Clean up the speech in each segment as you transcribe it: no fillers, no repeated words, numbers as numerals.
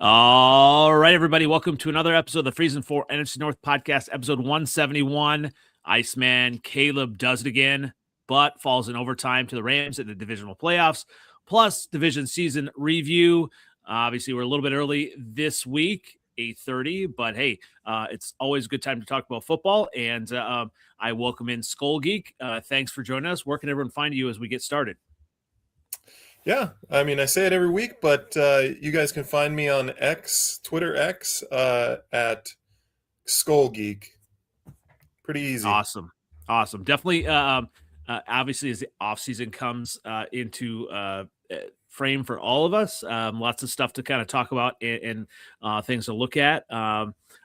All right, everybody. Welcome to another episode of the Freezin for NFC North Podcast, episode 171. Iceman Caleb does it again, but falls in overtime to the Rams in the divisional playoffs, plus division season review. Obviously, we're a little bit early this week, 8:30, but hey, it's always a good time to talk about football. And I welcome in Skull Geek. Thanks for joining us. Where can everyone find you as we get started? Yeah, I mean, I say it every week, but you guys can find me on Twitter X, at Skull Geek. Pretty easy. Awesome. Definitely, obviously, as the offseason comes into frame for all of us, lots of stuff to kind of talk about and things to look at.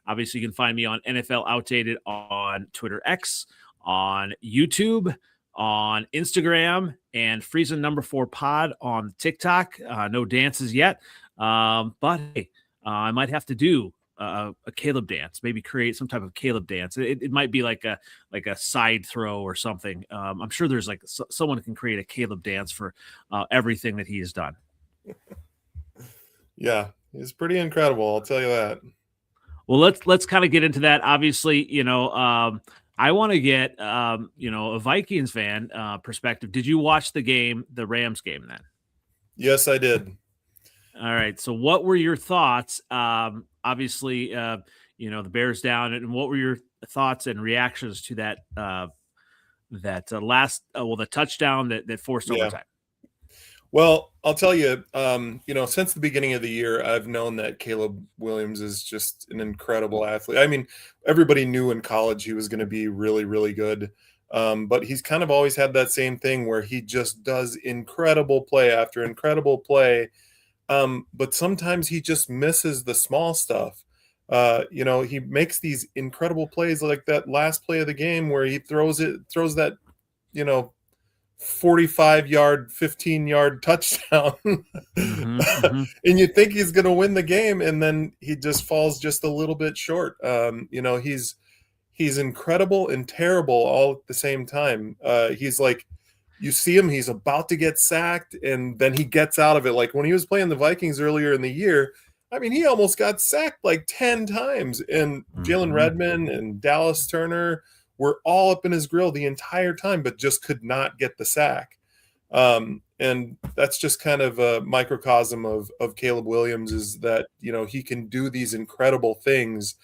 Obviously, you can find me on NFLOutdated on Twitter X, on YouTube, on Instagram, and Freezin 4 pod on TikTok. No dances yet, but hey, I might have to do a Caleb dance, maybe create some type of Caleb dance. It might be like a side throw or something. I'm sure there's like someone can create a Caleb dance for everything that he has done. Yeah, he's pretty incredible, I'll tell you that. Well, let's kind of get into that. Obviously, I want to get, a Vikings fan perspective. Did you watch the Rams game then? Yes, I did. All right. So what were your thoughts? Obviously, the Bears down, and what were your thoughts and reactions to that the touchdown that forced overtime? Well, I'll tell you, since the beginning of the year, I've known that Caleb Williams is just an incredible athlete. I mean, everybody knew in college he was going to be really, really good. But he's kind of always had that same thing where he just does incredible play after incredible play. But sometimes he just misses the small stuff. He makes these incredible plays like that last play of the game where he throws that, 45-yard, 15-yard touchdown. Mm-hmm. And you think he's going to win the game, and then he just falls just a little bit short. He's incredible and terrible all at the same time. He's like, you see him, he's about to get sacked, and then he gets out of it. Like when he was playing the Vikings earlier in the year, I mean, he almost got sacked like 10 times. And Jalen Redmond and Dallas Turner were all up in his grill the entire time, but just could not get the sack. And that's just kind of a microcosm of Caleb Williams, is that, he can do these incredible things,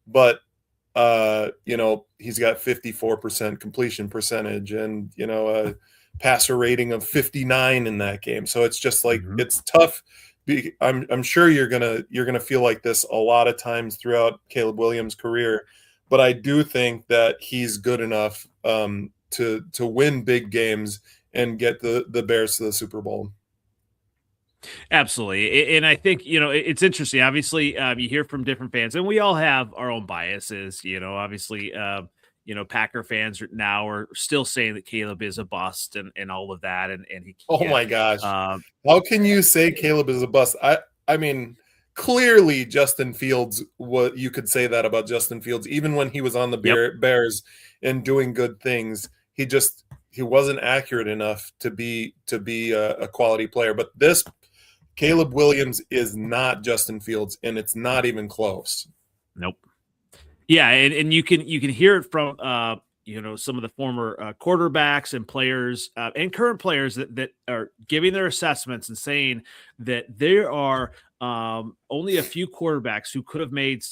but, he's got 54% completion percentage and, a passer rating of 59 in that game. So it's just like, it's tough. I'm sure you're gonna feel like this a lot of times throughout Caleb Williams' career, but I do think that he's good enough to win big games and get the Bears to the Super Bowl. Absolutely. And I think, it's interesting. Obviously, you hear from different fans, and we all have our own biases. Obviously, Packer fans now are still saying that Caleb is a bust and all of that. And he, my gosh. How can you say Caleb is a bust? I mean, clearly Justin Fields, what you could say that about Justin Fields, even when he was on the Bears and doing good things, he wasn't accurate enough to be a quality player. But this Caleb Williams is not Justin Fields, and it's not even close. Nope. Yeah, and you can hear it from some of the former quarterbacks and players and current players that are giving their assessments and saying that there are only a few quarterbacks who could have made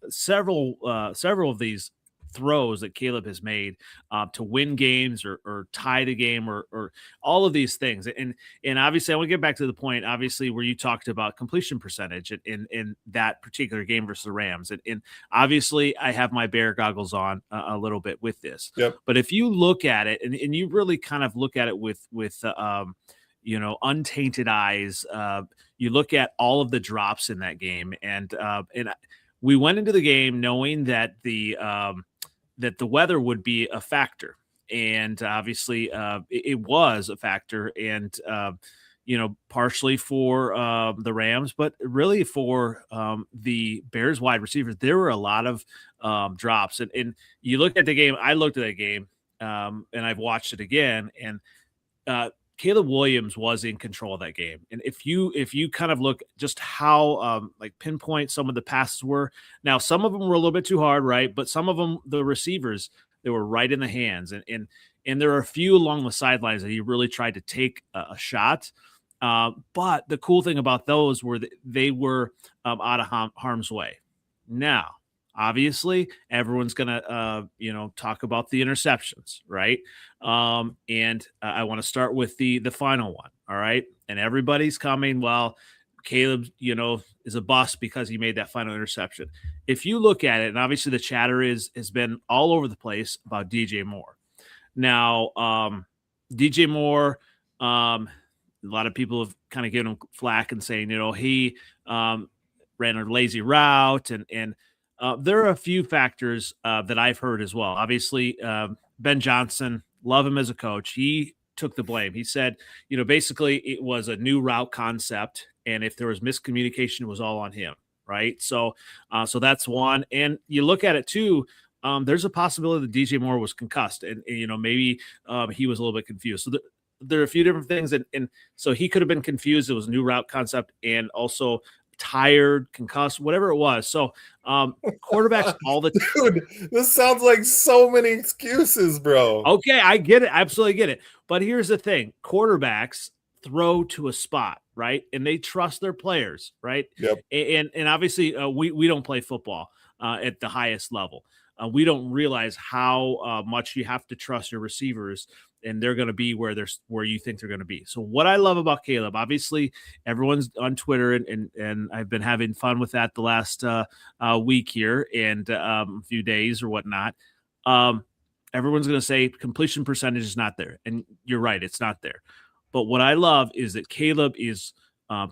several of these throws that Caleb has made to win games or tie the game or all of these things. And obviously, I want to get back to the point, obviously, where you talked about completion percentage in that particular game versus the Rams. And obviously, I have my bear goggles on a little bit with this. Yep. But if you look at it and you really kind of look at it with untainted eyes, you look at all of the drops in that game. And we went into the game knowing that the weather would be a factor, and obviously it was a factor, and partially for the Rams, but really for the Bears wide receivers. There were a lot of drops, and you look at the game. I looked at that game, and I've watched it again, and Caleb Williams was in control of that game. And if you kind of look just how like pinpoint some of the passes were, now some of them were a little bit too hard, right? But some of them, the receivers, they were right in the hands. And there are a few along the sidelines that he really tried to take a shot. But the cool thing about those were that they were out of harm's way. Now, obviously, everyone's going to, talk about the interceptions, right? And I want to start with the final one, all right? And everybody's coming, well, Caleb, is a bust because he made that final interception. If you look at it, and obviously the chatter has been all over the place about DJ Moore. Now, DJ Moore, a lot of people have kind of given him flack and saying, he ran a lazy route. And there are a few factors that I've heard as well. Obviously, Ben Johnson, love him as a coach. He took the blame. He said, basically it was a new route concept. And if there was miscommunication, it was all on him. Right. So that's one. And you look at it too. There's a possibility that DJ Moore was concussed and maybe he was a little bit confused. So there are a few different things. And so he could have been confused. It was a new route concept and also tired, concussed, whatever it was. So quarterbacks all the time. Dude, this sounds like so many excuses, bro. Okay, I get it. Absolutely get it. But here's the thing. Quarterbacks throw to a spot, right? And they trust their players, right? Yep. And obviously we don't play football at the highest level. We don't realize how much you have to trust your receivers, and they're going to be where you think they're going to be. So what I love about Caleb, obviously everyone's on Twitter and I've been having fun with that the last week here and a few days or whatnot. Everyone's going to say completion percentage is not there. And you're right. It's not there. But what I love is that Caleb is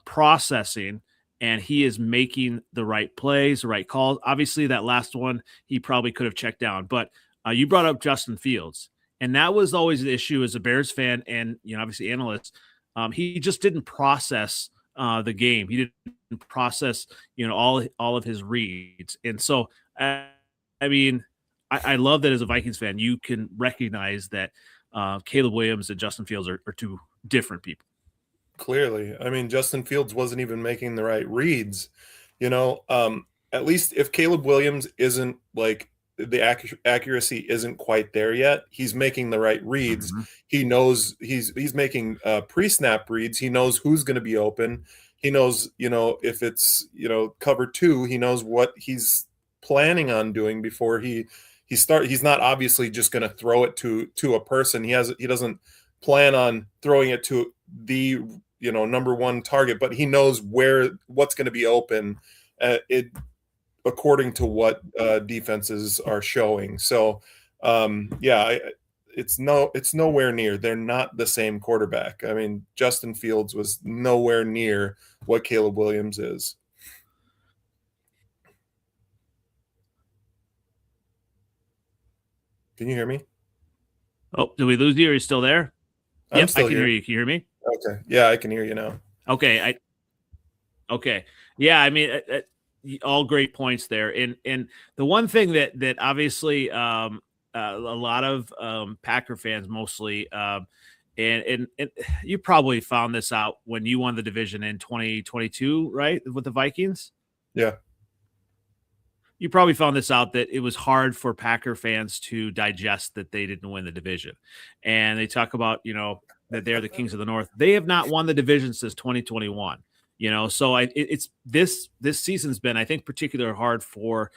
processing and he is making the right plays, the right calls. Obviously that last one, he probably could have checked down, but you brought up Justin Fields. And that was always the issue as a Bears fan and, obviously analyst. He just didn't process the game. He didn't process, all of his reads. And so, I love that as a Vikings fan, you can recognize that Caleb Williams and Justin Fields are two different people. Clearly. Justin Fields wasn't even making the right reads. At least if Caleb Williams isn't like, the accuracy isn't quite there yet, he's making the right reads. Mm-hmm. He knows he's making pre-snap reads. He knows who's going to be open. He knows, if it's, cover two, he knows what he's planning on doing before he starts. He's not obviously just going to throw it to a person. He doesn't plan on throwing it to the, number one target, but he knows what's going to be open. According to what defenses are showing. So, it's nowhere near. They're not the same quarterback. Justin Fields was nowhere near what Caleb Williams is. Can you hear me? Oh, did we lose you? Are you still there? I'm still I can here. hear you. Can you hear me? Okay. Yeah, I can hear you now. Okay. Okay. Yeah, all great points there. And the one thing that obviously a lot of Packer fans mostly and you probably found this out when you won the division in 2022, right? With the Vikings? Yeah. You probably found this out that it was hard for Packer fans to digest that they didn't win the division. And they talk about, that they're the Kings of the North. They have not won the division since 2021. So it's this season's been, I think, particularly hard for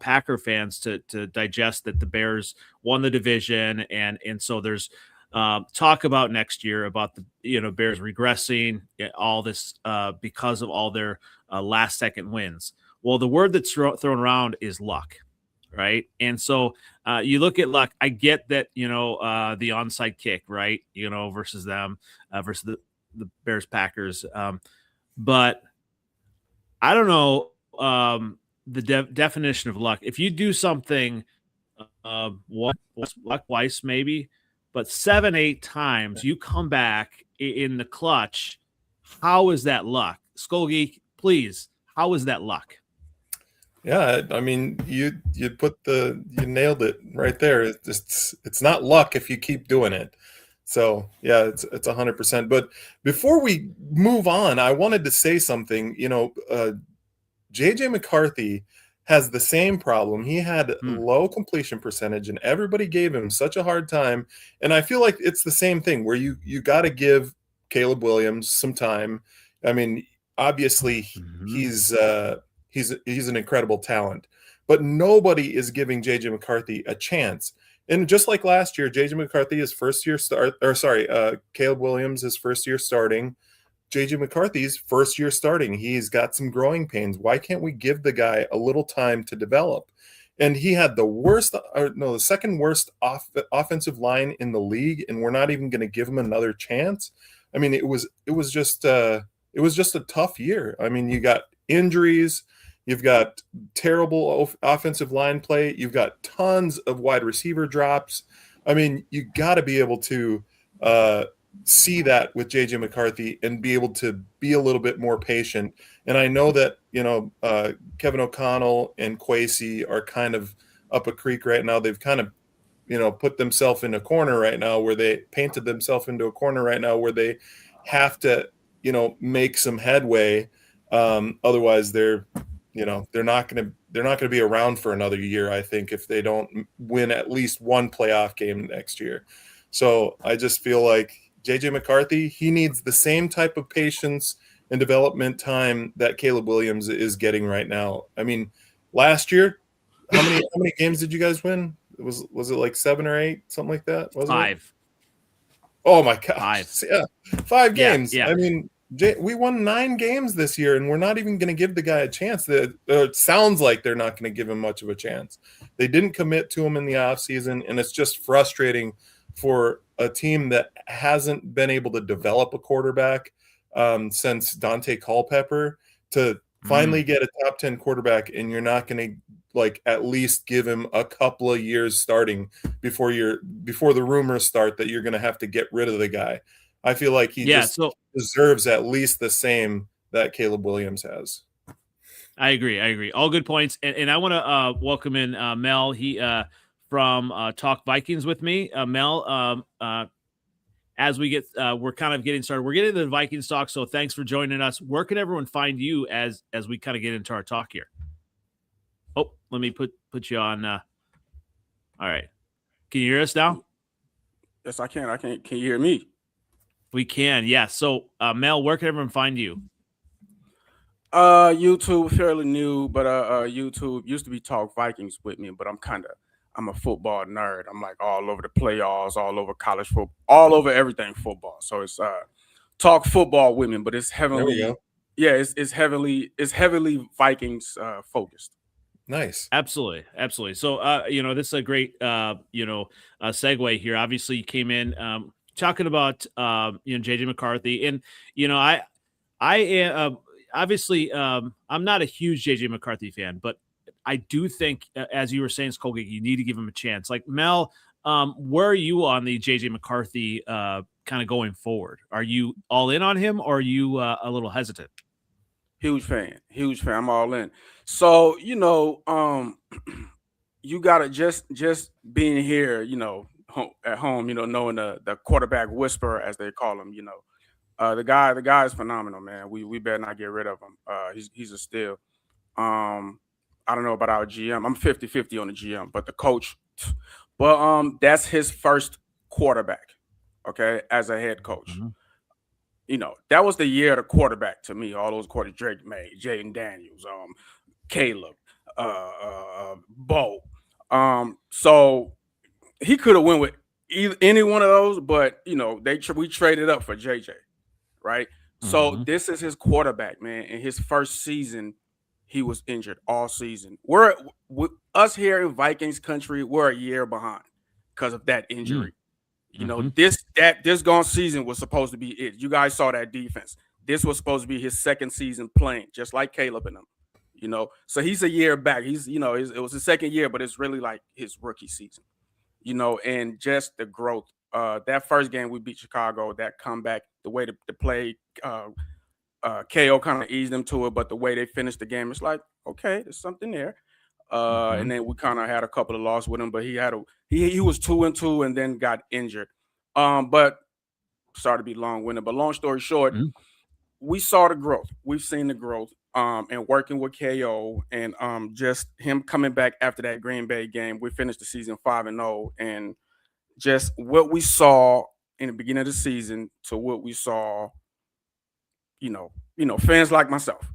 Packer fans to digest that the Bears won the division, and so there's talk about next year about the Bears regressing, all this because of all their last second wins. Well, the word that's thrown around is luck, right? And so you look at luck. I get that the onside kick, right? Versus them versus the Bears Packers. But I don't know the definition of luck. If you do something twice maybe, but 7-8 times you come back in the clutch, how is that luck? Skull Geek, please, how is that luck? Yeah, you nailed it right there. It's not luck if you keep doing it. So yeah, it's 100%. But before we move on, I wanted to say something. JJ McCarthy has the same problem. He had Hmm. low completion percentage, and everybody gave him such a hard time. And I feel like it's the same thing where you got to give Caleb Williams some time. I mean, obviously Mhm. he's an incredible talent, but nobody is giving JJ McCarthy a chance. And just like last year, JJ McCarthy is first year start, or sorry, Caleb Williams is first year starting. JJ McCarthy's first year starting. He's got some growing pains. Why can't we give the guy a little time to develop? And he had the second worst offensive line in the league, and we're not even going to give him another chance. I mean, it was just a tough year. I mean, you got injuries, you've got terrible offensive line play, you've got tons of wide receiver drops. I mean, you got to be able to see that with JJ McCarthy and be able to be a little bit more patient. And I know that, Kevin O'Connell and Kwesi are kind of up a creek right now. They've kind of, put themselves in a corner right now where they painted themselves into a corner right now where they have to, make some headway. Otherwise they're not going to be around for another year, I think, if they don't win at least one playoff game next year. So I just feel like JJ McCarthy, he needs the same type of patience and development time that Caleb Williams is getting right now. I mean, last year, how many games did you guys win? Was it like 7 or 8, something like that? Wasn't it? 5. Oh my gosh. 5. Yeah. 5 Yeah, games. yeah. I mean, we won 9 games this year, and we're not even going to give the guy a chance. It sounds like they're not going to give him much of a chance. They didn't commit to him in the offseason, and it's just frustrating for a team that hasn't been able to develop a quarterback since Dante Culpepper to finally get a top 10 quarterback, and you're not going to at least give him a couple of years starting before the rumors start that you're going to have to get rid of the guy. I feel like he just deserves at least the same that Caleb Williams has. I agree. All good points. And I want to welcome in Mel. He from Talk Vikings with me. Mel, as we get, we're kind of getting started. We're getting into the Vikings talk, so thanks for joining us. Where can everyone find you as we kind of get into our talk here? Oh, let me put you on. All right. Can you hear us now? Yes, I can. Can you hear me? We can, yeah. So, Mel, where can everyone find you? YouTube, fairly new, but YouTube used to be Talk Vikings with me, but I'm a football nerd. I'm like all over the playoffs, all over college football, all over everything football. So it's Talk Football with me, but it's heavily, it's heavily Vikings focused. Nice. Absolutely. So, this is a great, segue here. Obviously, you came in talking about, JJ McCarthy, and I am obviously I'm not a huge JJ McCarthy fan, but I do think, as you were saying, Colgate, you need to give him a chance. Like Mel, where are you on the JJ McCarthy kind of going forward? Are you all in on him, or are you a little hesitant? Huge fan. I'm all in. So, you gotta just being here, at home, knowing the quarterback whisperer, as they call him, the guy is phenomenal, man. We better not get rid of him. He's a steal. I don't know about our GM. I'm 50-50 on the GM, but the coach, that's his first quarterback, okay, as a head coach. Mm-hmm. That was the year of the quarterback to me. All those quarterbacks, Drake May, Jaden Daniels, Caleb, Bo. So he could have went with any one of those, but we traded up for JJ, right? Mm-hmm. So this is his quarterback, man. In his first season, he was injured all season. Us here in Vikings country, we're a year behind because of that injury. This gone season was supposed to be it. You guys saw that defense. This was supposed to be his second season playing, just like Caleb and them. So he's a year back. He's, it was his second year, but it's really like his rookie season, and just the growth. That first game we beat Chicago, that comeback, the way to play, KO kind of eased them to it, but the way they finished the game, it's like, okay, there's something there. And then we kind of had a couple of losses with him, but he was 2-2 and then got injured. But sorry to be long-winded, but long story short, we saw the growth. We've seen the growth. And working with KO and just him coming back after that Green Bay game. We finished the season 5-0, and just what we saw in the beginning of the season to what we saw, fans like myself,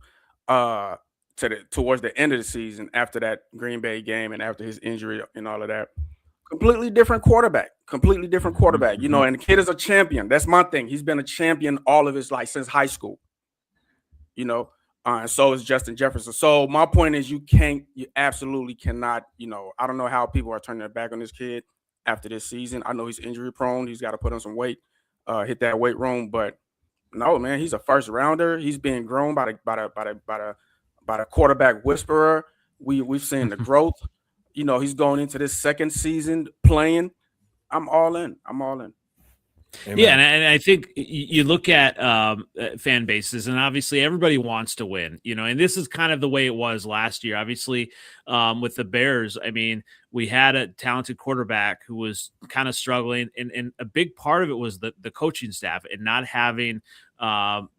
towards the end of the season after that Green Bay game and after his injury and all of that. Completely different quarterback. And the kid is a champion. That's my thing. He's been a champion all of his life since high school. And so is Justin Jefferson. So my point is you absolutely cannot, I don't know how people are turning their back on this kid after this season. I know he's injury prone. He's got to put on some weight, hit that weight room. But no, man, he's a first rounder. He's being grown by the quarterback whisperer. We've seen the growth. He's going into this second season playing. I'm all in. Amen. Yeah, and I think you look at fan bases, and obviously everybody wants to win, and this is kind of the way it was last year. Obviously, with the Bears, I mean, we had a talented quarterback who was kind of struggling, and a big part of it was the coaching staff and not having, Caleb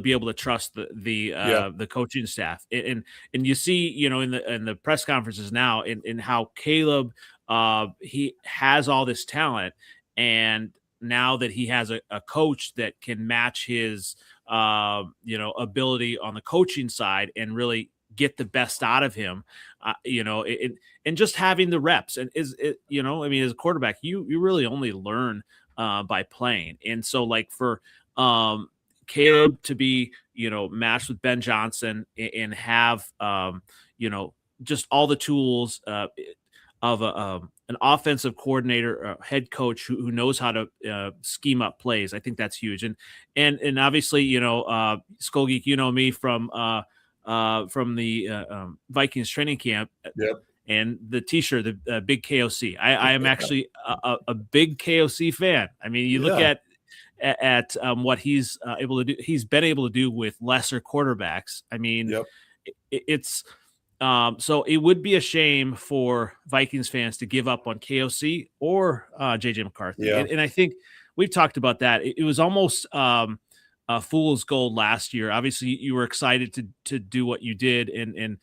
be able to trust the coaching staff, and you see, in the press conferences now, in how Caleb he has all this talent. And now that he has a coach that can match his, ability on the coaching side and really get the best out of him, and just having the reps and as a quarterback, you really only learn by playing. And so like for Caleb to be, matched with Ben Johnson and have, just all the tools of an offensive coordinator, head coach who knows how to scheme up plays. I think that's huge. And obviously, Skull Geek, me from the Vikings training camp. Yep. And the T-shirt, the big KOC. I am actually a big KOC fan. I mean, you look at what he's able to do. He's been able to do with lesser quarterbacks. I mean, it's. So it would be a shame for Vikings fans to give up on KOC or JJ McCarthy. Yeah. And I think we've talked about that. It was almost a fool's gold last year. Obviously, you were excited to do what you did and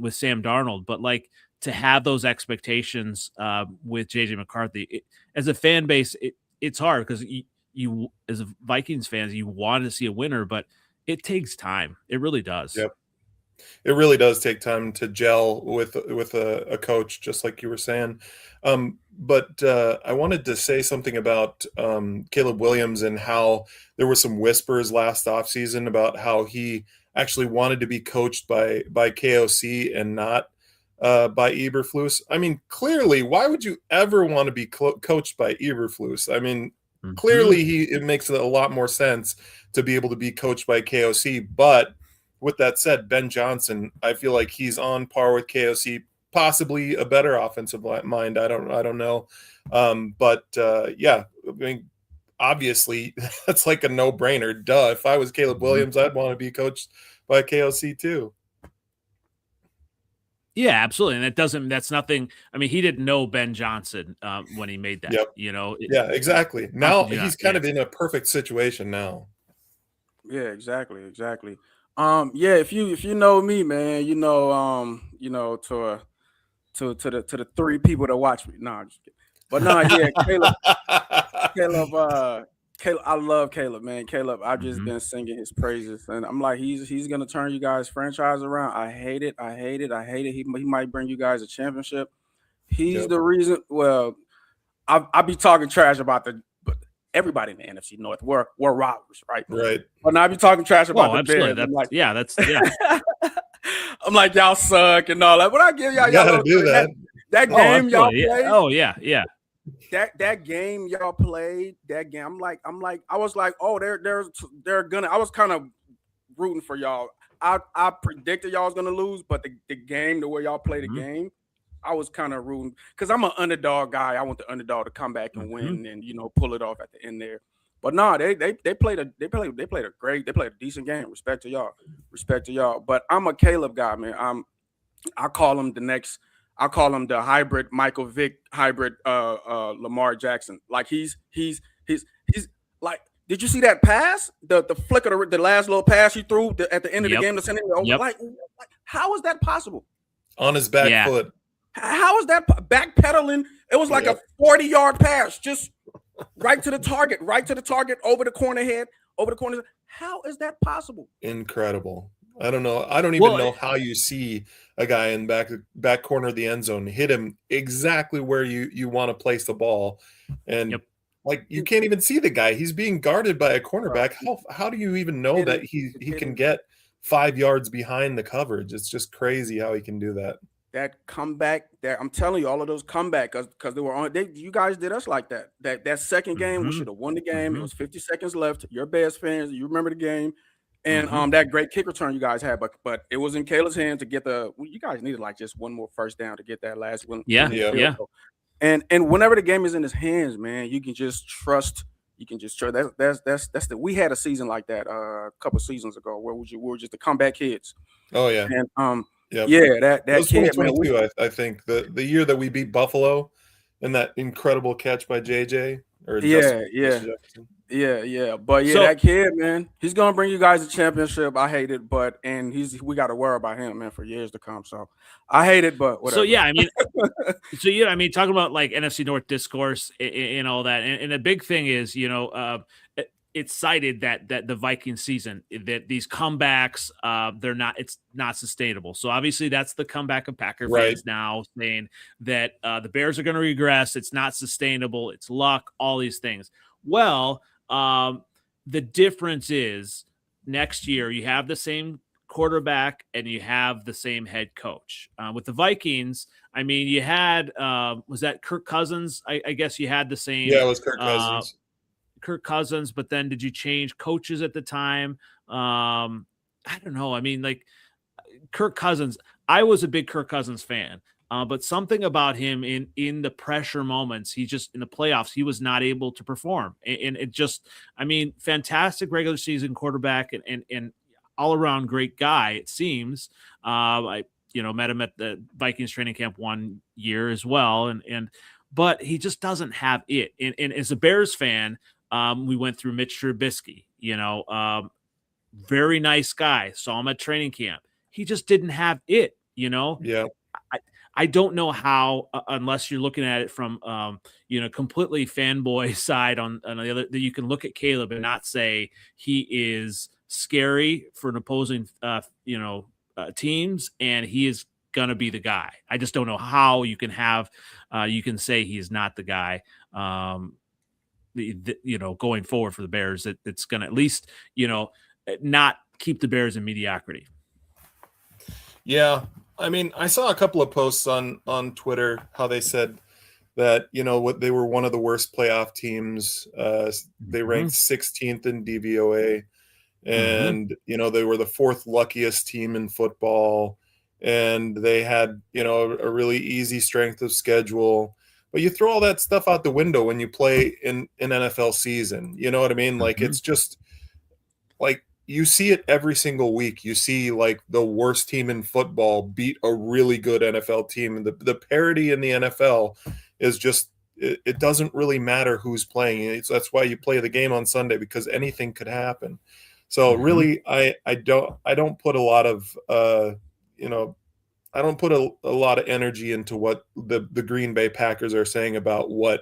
with Sam Darnold, but like to have those expectations with JJ McCarthy as a fan base, it's hard because you as Vikings fans, you want to see a winner, but it takes time. It really does. Yep. It really does take time to gel with a coach, just like you were saying. But I wanted to say something about Caleb Williams and how there were some whispers last offseason about how he actually wanted to be coached by KOC and not by Eberflus. I mean, clearly, why would you ever want to be coached by Eberflus? I mean, clearly it makes a lot more sense to be able to be coached by KOC, but with that said, Ben Johnson, I feel like he's on par with KOC, possibly a better offensive mind. I don't know. But I mean, obviously that's like a no-brainer. Duh. If I was Caleb Williams, I'd want to be coached by KOC too. Yeah, absolutely. And that's nothing. I mean, he didn't know Ben Johnson when he made that, Yeah, exactly. Now he's kind of in a perfect situation now. Yeah, exactly. If you know me, man, to the three people that watch me. No, I'm just kidding. But no, Caleb, I love Caleb, man. Caleb, I've just been singing his praises, and I'm like, he's gonna turn you guys' franchise around. I hate it. He might bring you guys a championship. He's the reason. Well, I be talking trash about everybody in the NFC North. We're robbers, right? Right. But now I be talking trash about the Bears. I'm like, y'all suck and all that. But I give y'all do that game y'all played. Oh yeah. That game y'all played. That game. I was like, oh, they're gonna. I was kind of rooting for y'all. I predicted y'all was gonna lose, but the game, the way y'all play the game, I was kind of rooting because I'm an underdog guy. I want the underdog to come back and win and pull it off at the end there. But no, they played a decent game. Respect to y'all. But I'm a Caleb guy, man. I call him the next I call him the hybrid Michael Vick, hybrid Lamar Jackson. Like he's like. Did you see that pass? The flick of the last little pass he threw at the end of the game to send him over? Like, how is that possible? On his back foot. How is that backpedaling? It was like a 40-yard pass, just right to the target, over the corner head, over the corner. How is that possible? Incredible. I don't know. I don't even know how you see a guy in back corner of the end zone hit him exactly where you want to place the ball. And like you can't even see the guy. He's being guarded by a cornerback. How do you even know that he can get 5 yards behind the coverage? It's just crazy how he can do that. That comeback, I'm telling you, all of those comeback because they were on. You guys did us like that. That second game, we should have won the game. It was 50 seconds left. You're Bears fans, you remember the game, and that great kick return you guys had, but it was in Caleb's hand to get you guys needed like just one more first down to get that last one. Yeah. And whenever the game is in his hands, man, you can just trust. That's we had a season like that a couple seasons ago where we were just the comeback kids. Oh yeah. And that was kid, 2022, man, I think the year that we beat Buffalo and that incredible catch by JJ or But that kid, man, he's gonna bring you guys a championship. I hate it, but we got to worry about him, man, for years to come. So I hate it, but whatever. I mean, talking about like NFC North discourse and all that, and the big thing is, it's cited that the Vikings season, that these comebacks, it's not sustainable. So obviously that's the comeback of Packer fans now saying that the Bears are going to regress. It's not sustainable. It's luck, all these things. Well, the difference is next year you have the same quarterback and you have the same head coach. With the Vikings, I mean, you had was that Kirk Cousins? I guess you had the same. Yeah, it was Kirk Cousins. Kirk Cousins, but then did you change coaches at the time? I don't know. I mean, like Kirk Cousins, I was a big Kirk Cousins fan, but something about him in the pressure moments, he just in the playoffs, he was not able to perform. And it just, I mean, fantastic regular season quarterback and all around great guy, it seems. I met him at the Vikings training camp 1 year as well. But he just doesn't have it. And as a Bears fan, we went through Mitch Trubisky, very nice guy. Saw him at training camp. He just didn't have it, Yeah. I don't know how, unless you're looking at it from, completely fanboy side on the other, that you can look at Caleb and not say he is scary for an opposing, teams, and he is going to be the guy. I just don't know how you can you can say he is not the guy. Going forward for the Bears, it's going to at least, not keep the Bears in mediocrity. Yeah. I mean, I saw a couple of posts on Twitter, how they said that, they were one of the worst playoff teams. They ranked 16th in DVOA and, they were the fourth luckiest team in football, and they had, a really easy strength of schedule. But you throw all that stuff out the window when you play in an NFL season. You know what I mean? Like, it's just like you see it every single week. You see like the worst team in football beat a really good NFL team. And the parity in the NFL is just, it doesn't really matter who's playing. That's why you play the game on Sunday, because anything could happen. So really, I don't put a lot of, I don't put a lot of energy into what the Green Bay Packers are saying about what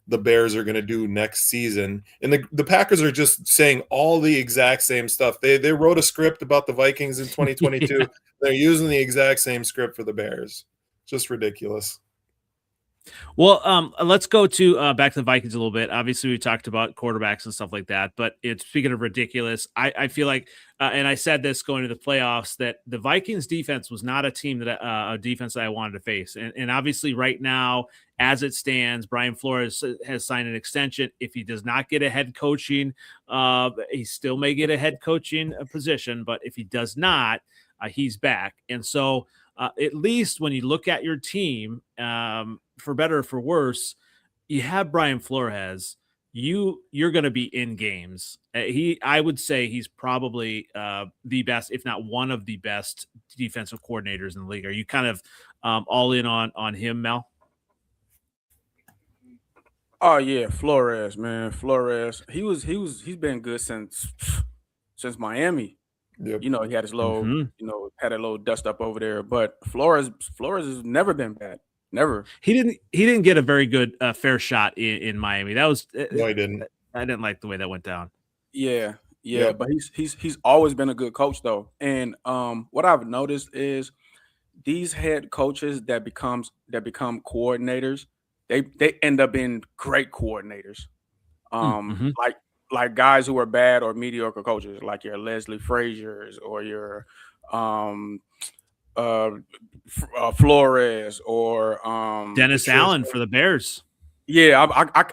the Bears are going to do next season. And the Packers are just saying all the exact same stuff. They wrote a script about the Vikings in 2022. Yeah. They're using the exact same script for the Bears. Just ridiculous. Well, let's go to back to the Vikings a little bit. Obviously, we talked about quarterbacks and stuff like that, but speaking of ridiculous, I feel like, and I said this going to the playoffs, that the Vikings defense was not a defense that I wanted to face. And obviously right now, as it stands, Brian Flores has signed an extension. If he does not get a head coaching, he still may get a head coaching position, but if he does not, he's back. And so at least when you look at your team, for better or for worse, you have Brian Flores. you're going to be in games. I would say he's probably the best, if not one of the best defensive coordinators in the league. Are you kind of all in on him, Mel? Oh yeah, Flores, man, Flores. He's been good since Miami. Yep. You know, he had his little, had a little dust up over there. But Flores has never been bad. Never. He didn't get a very good fair shot in Miami. That was no, he didn't. I didn't like the way that went down. Yeah. But he's always been a good coach though. And what I've noticed is these head coaches that become coordinators, they end up being great coordinators. Like guys who are bad or mediocre coaches, like your Leslie Frazier's or your Flores or Dennis Allen for the Bears. Yeah,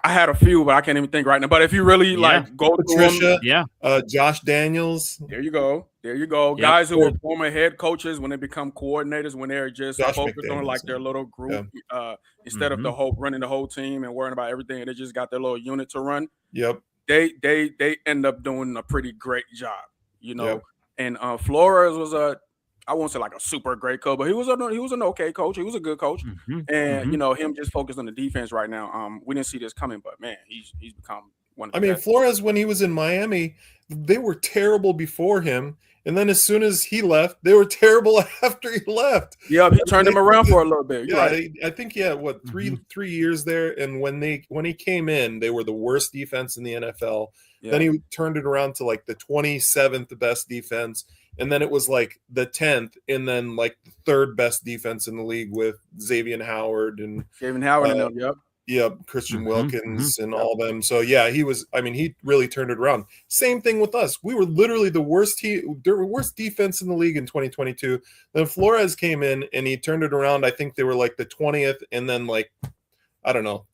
I had a few, but I can't even think right now. But if you really go Patricia, through them, Josh Daniels. There you go. Yep. Guys who are former head coaches, when they become coordinators, when they're just focused on like their little group, instead of running the whole team and worrying about everything, they just got their little unit to run. Yep. They end up doing a pretty great job, you know. Yep. And Flores was I won't say like a super great coach, but he was an okay coach. He was a good coach, and you know, him just focused on the defense right now. We didn't see this coming, but man, he's become one. I mean, Flores, when he was in Miami, they were terrible before him, and then as soon as he left, they were terrible after he left. Yeah, he turned him around for a little bit. Yeah, right. I think he had three years there, and when he came in, they were the worst defense in the NFL. Yeah. Then he turned it around to like the 27th best defense. And then it was like the 10th, and then like the third best defense in the league with Xavier Howard and Christian Wilkins and all them. So yeah, he really turned it around. Same thing with us. We were literally the worst defense in the league in 2022. Then Flores came in and he turned it around. I think they were like the 20th, and then like I don't know,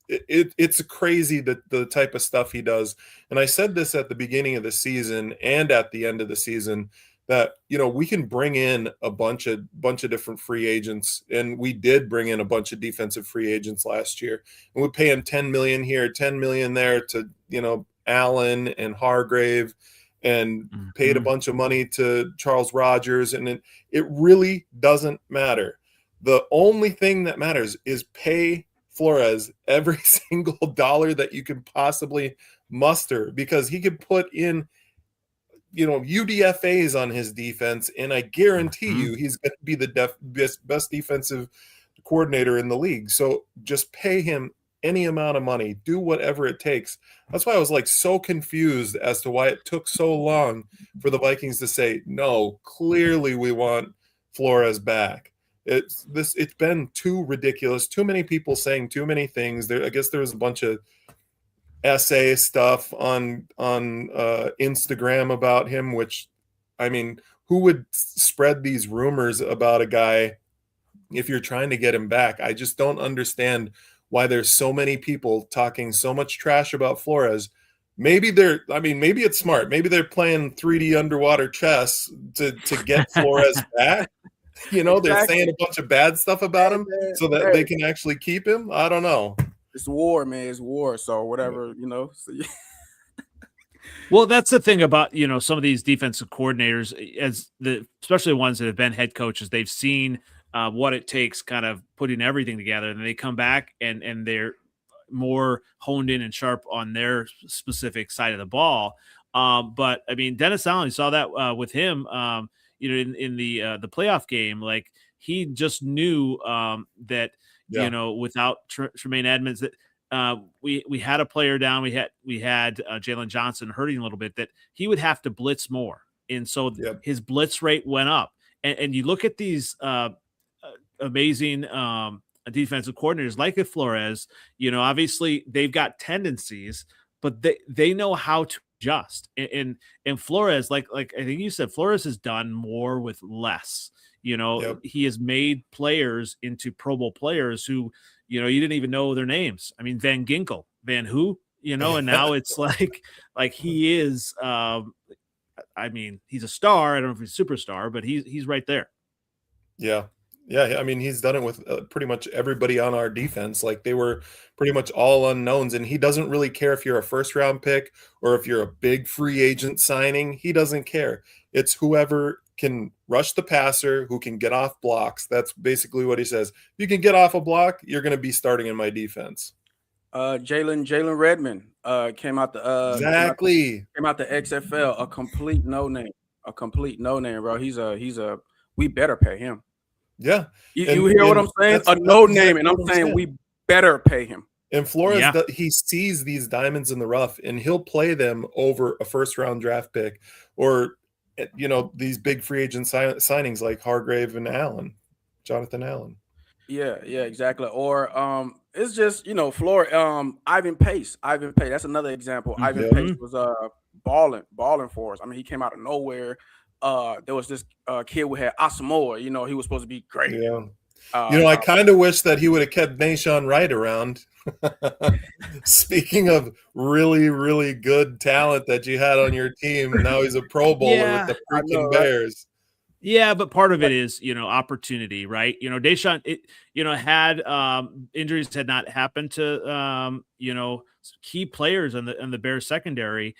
it's crazy the type of stuff he does. And I said this at the beginning of the season and at the end of the season that, you know, we can bring in a bunch of different free agents. And we did bring in a bunch of defensive free agents last year, and we pay him 10 million here, 10 million there to, you know, Allen and Hargrave, and paid a bunch of money to Charles Rogers. And it really doesn't matter. The only thing that matters is pay Flores every single dollar that you can possibly muster, because he could put in, you know, UDFAs on his defense, and I guarantee you he's going to be the best defensive coordinator in the league. So just pay him any amount of money, do whatever it takes. That's why I was like so confused as to why it took so long for the Vikings to say, no, clearly we want Flores back. It's been too ridiculous. Too many people saying too many things. I guess there was a bunch of essay stuff on Instagram about him, which, I mean, who would spread these rumors about a guy if you're trying to get him back? I just don't understand why there's so many people talking so much trash about Flores. Maybe it's smart. Maybe they're playing 3D underwater chess to get Flores back. You know, they're saying a bunch of bad stuff about him so that they can actually keep him. I don't know. It's war, man. It's war. So whatever, you know. So, yeah. Well, that's the thing about, you know, some of these defensive coordinators, especially the ones that have been head coaches. They've seen what it takes, kind of putting everything together, and they come back and they're more honed in and sharp on their specific side of the ball. But I mean, Dennis Allen, you saw that with him. You know, in the playoff game, like he just knew that, you know, without Tremaine Edmonds, that we had a player down. We had Jalen Johnson hurting a little bit, that he would have to blitz more, and so his blitz rate went up. And you look at these amazing defensive coordinators like a Flores. You know, obviously they've got tendencies, but they know how to adjust. And Flores, like I think you said, Flores has done more with less. You know, he has made players into Pro Bowl players who, you know, you didn't even know their names. I mean, Van Ginkel, Van who, you know, and now it's like he is. I mean, he's a star. I don't know if he's a superstar, but he's right there. Yeah. Yeah, I mean, he's done it with pretty much everybody on our defense. Like they were pretty much all unknowns, and he doesn't really care if you're a first-round pick or if you're a big free agent signing. He doesn't care. It's whoever can rush the passer, who can get off blocks. That's basically what he says. If you can get off a block, you're going to be starting in my defense. Jalen Redmond came out the came out the XFL, a complete no name, bro. He's a we better pay him. Yeah, you hear what I'm saying? A no name, and I'm saying we better pay him. And Flores, he sees these diamonds in the rough, and he'll play them over a first-round draft pick, or these big free agent signings like Hargrave and Jonathan Allen. Yeah, exactly. Or it's just Flores. Ivan Pace. That's another example. Ivan Pace was balling for us. I mean, he came out of nowhere. There was this kid we had Asamoah. He was supposed to be great. Yeah. I kind of wish that he would have kept Nahshon Wright around. Speaking of really, really good talent that you had on your team, now he's a Pro Bowler with the freaking Bears. Yeah, but part of it is, opportunity, right? Nahshon, had injuries had not happened to, key players in the Bears secondary.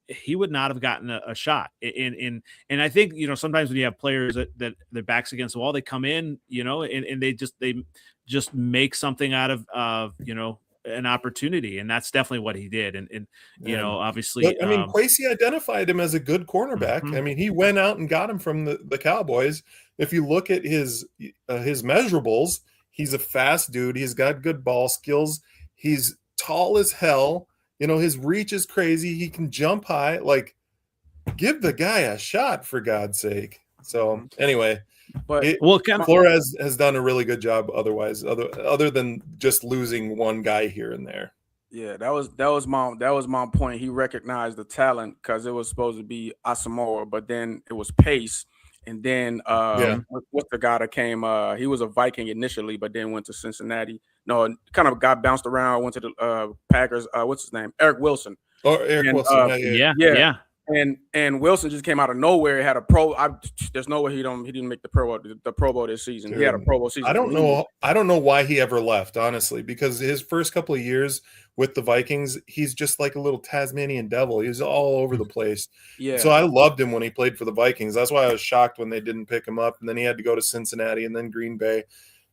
He would not have gotten a shot. And I think, sometimes when you have players that their backs against the wall, they come in, and they just make something out of an opportunity. And that's definitely what he did. And obviously, but, Kwesi identified him as a good cornerback. I mean, he went out and got him from the Cowboys. If you look at his measurables, he's a fast dude. He's got good ball skills. He's tall as hell. His reach is crazy. He can jump high. Like, give the guy a shot, for God's sake. So, anyway, Flores has done a really good job otherwise, other than just losing one guy here and there. Yeah, that was my point. He recognized the talent because it was supposed to be Asamoah, but then it was Pace. And then what's the guy that came? He was a Viking initially, but then went to Cincinnati. No, kind of got bounced around, went to the Packers. What's his name? Eric Wilson. Oh, Eric Wilson. Yeah. And Wilson just came out of nowhere. He had a Pro. There's no way he didn't make the Pro Bowl this season. Dude, he had a Pro Bowl season. I don't know why he ever left, honestly, because his first couple of years with the Vikings, he's just like a little Tasmanian devil. He's all over the place. Yeah. So I loved him when he played for the Vikings. That's why I was shocked when they didn't pick him up, and then he had to go to Cincinnati and then Green Bay.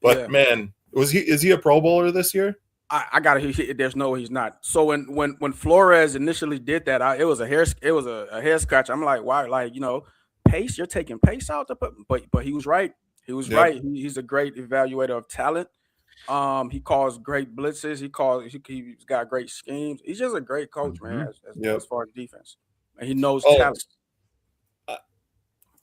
But man, is he a Pro Bowler this year? I gotta. There's no, he's not. So when Flores initially did that, it was a hair scratch. I'm like, why? Like, Pace, you're taking Pace out, but he was right. He was right. He's a great evaluator of talent. He calls great blitzes. He's got great schemes. He's just a great coach, man. As far as defense, and he knows talent.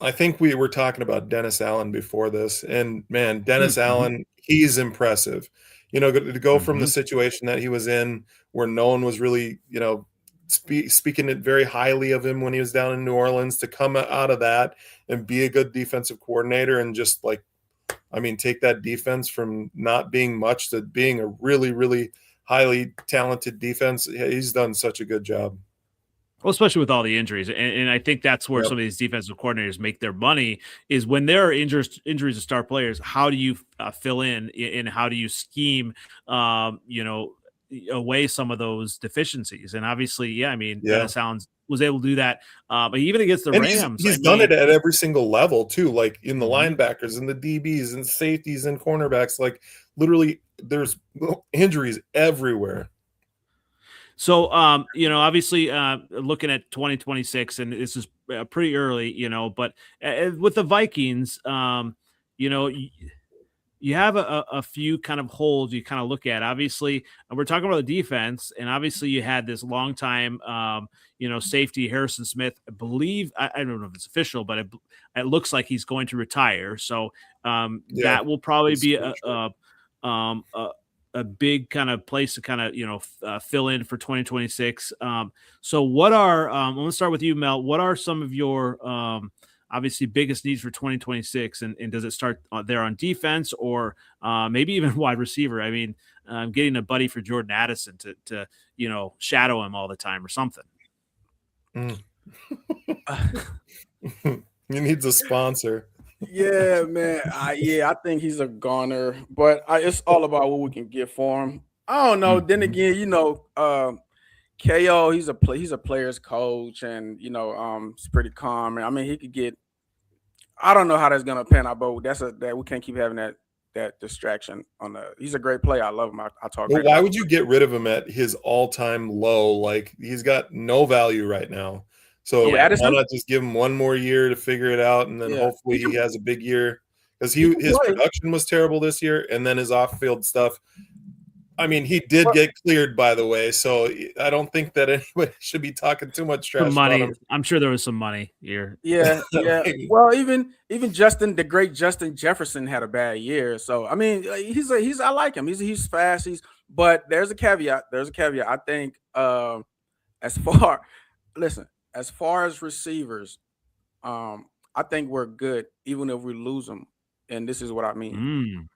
I think we were talking about Dennis Allen before this, and man, Dennis Allen, he's impressive. To go from the situation that he was in, where no one was really, speaking it very highly of him when he was down in New Orleans, to come out of that and be a good defensive coordinator and just take that defense from not being much to being a really, really highly talented defense. He's done such a good job. Well, especially with all the injuries. And I think that's where some of these defensive coordinators make their money, is when there are injuries to star players. How do you fill in, and how do you scheme, away some of those deficiencies? And obviously, Dennis Allen was able to do that. But even against the Rams, he's done it at every single level too, like in the linebackers and the DBs and safeties and cornerbacks. Like literally, there's injuries everywhere. So, obviously, looking at 2026, and this is pretty early, but with the Vikings, you have a few kind of holes you kind of look at. Obviously, we're talking about the defense, and obviously you had this long time, safety Harrison Smith. I believe, I don't know if it's official, but it looks like he's going to retire. So that will probably be a big kind of place to kind of, fill in for 2026. So what are, I'm going to start with you, Mel. What are some of your, obviously biggest needs for 2026? And does it start there on defense, or maybe even wide receiver? I mean, getting a buddy for Jordan Addison to shadow him all the time or something. He needs a sponsor. Yeah, man. I think he's a goner, but it's all about what we can get for him. I don't know. Then again, KO, he's a player's coach, and it's pretty calm. I mean, he could get. I don't know how that's gonna pan out, but that we can't keep having that distraction on the. He's a great player. I love him. I talk. Well, why would you get rid of him at his all-time low? Like, he's got no value right now. So why not just give him one more year to figure it out, and then hopefully he has a big year, because his production was terrible this year, and then his off-field stuff. I mean, he did get cleared, by the way, so I don't think that anybody should be talking too much trash money. about him. I'm sure there was some money here. Yeah. Well, even the great Justin Jefferson had a bad year. So I mean, I like him. He's fast. But there's a caveat. I think as far as receivers, I think we're good even if we lose them. And this is what I mean.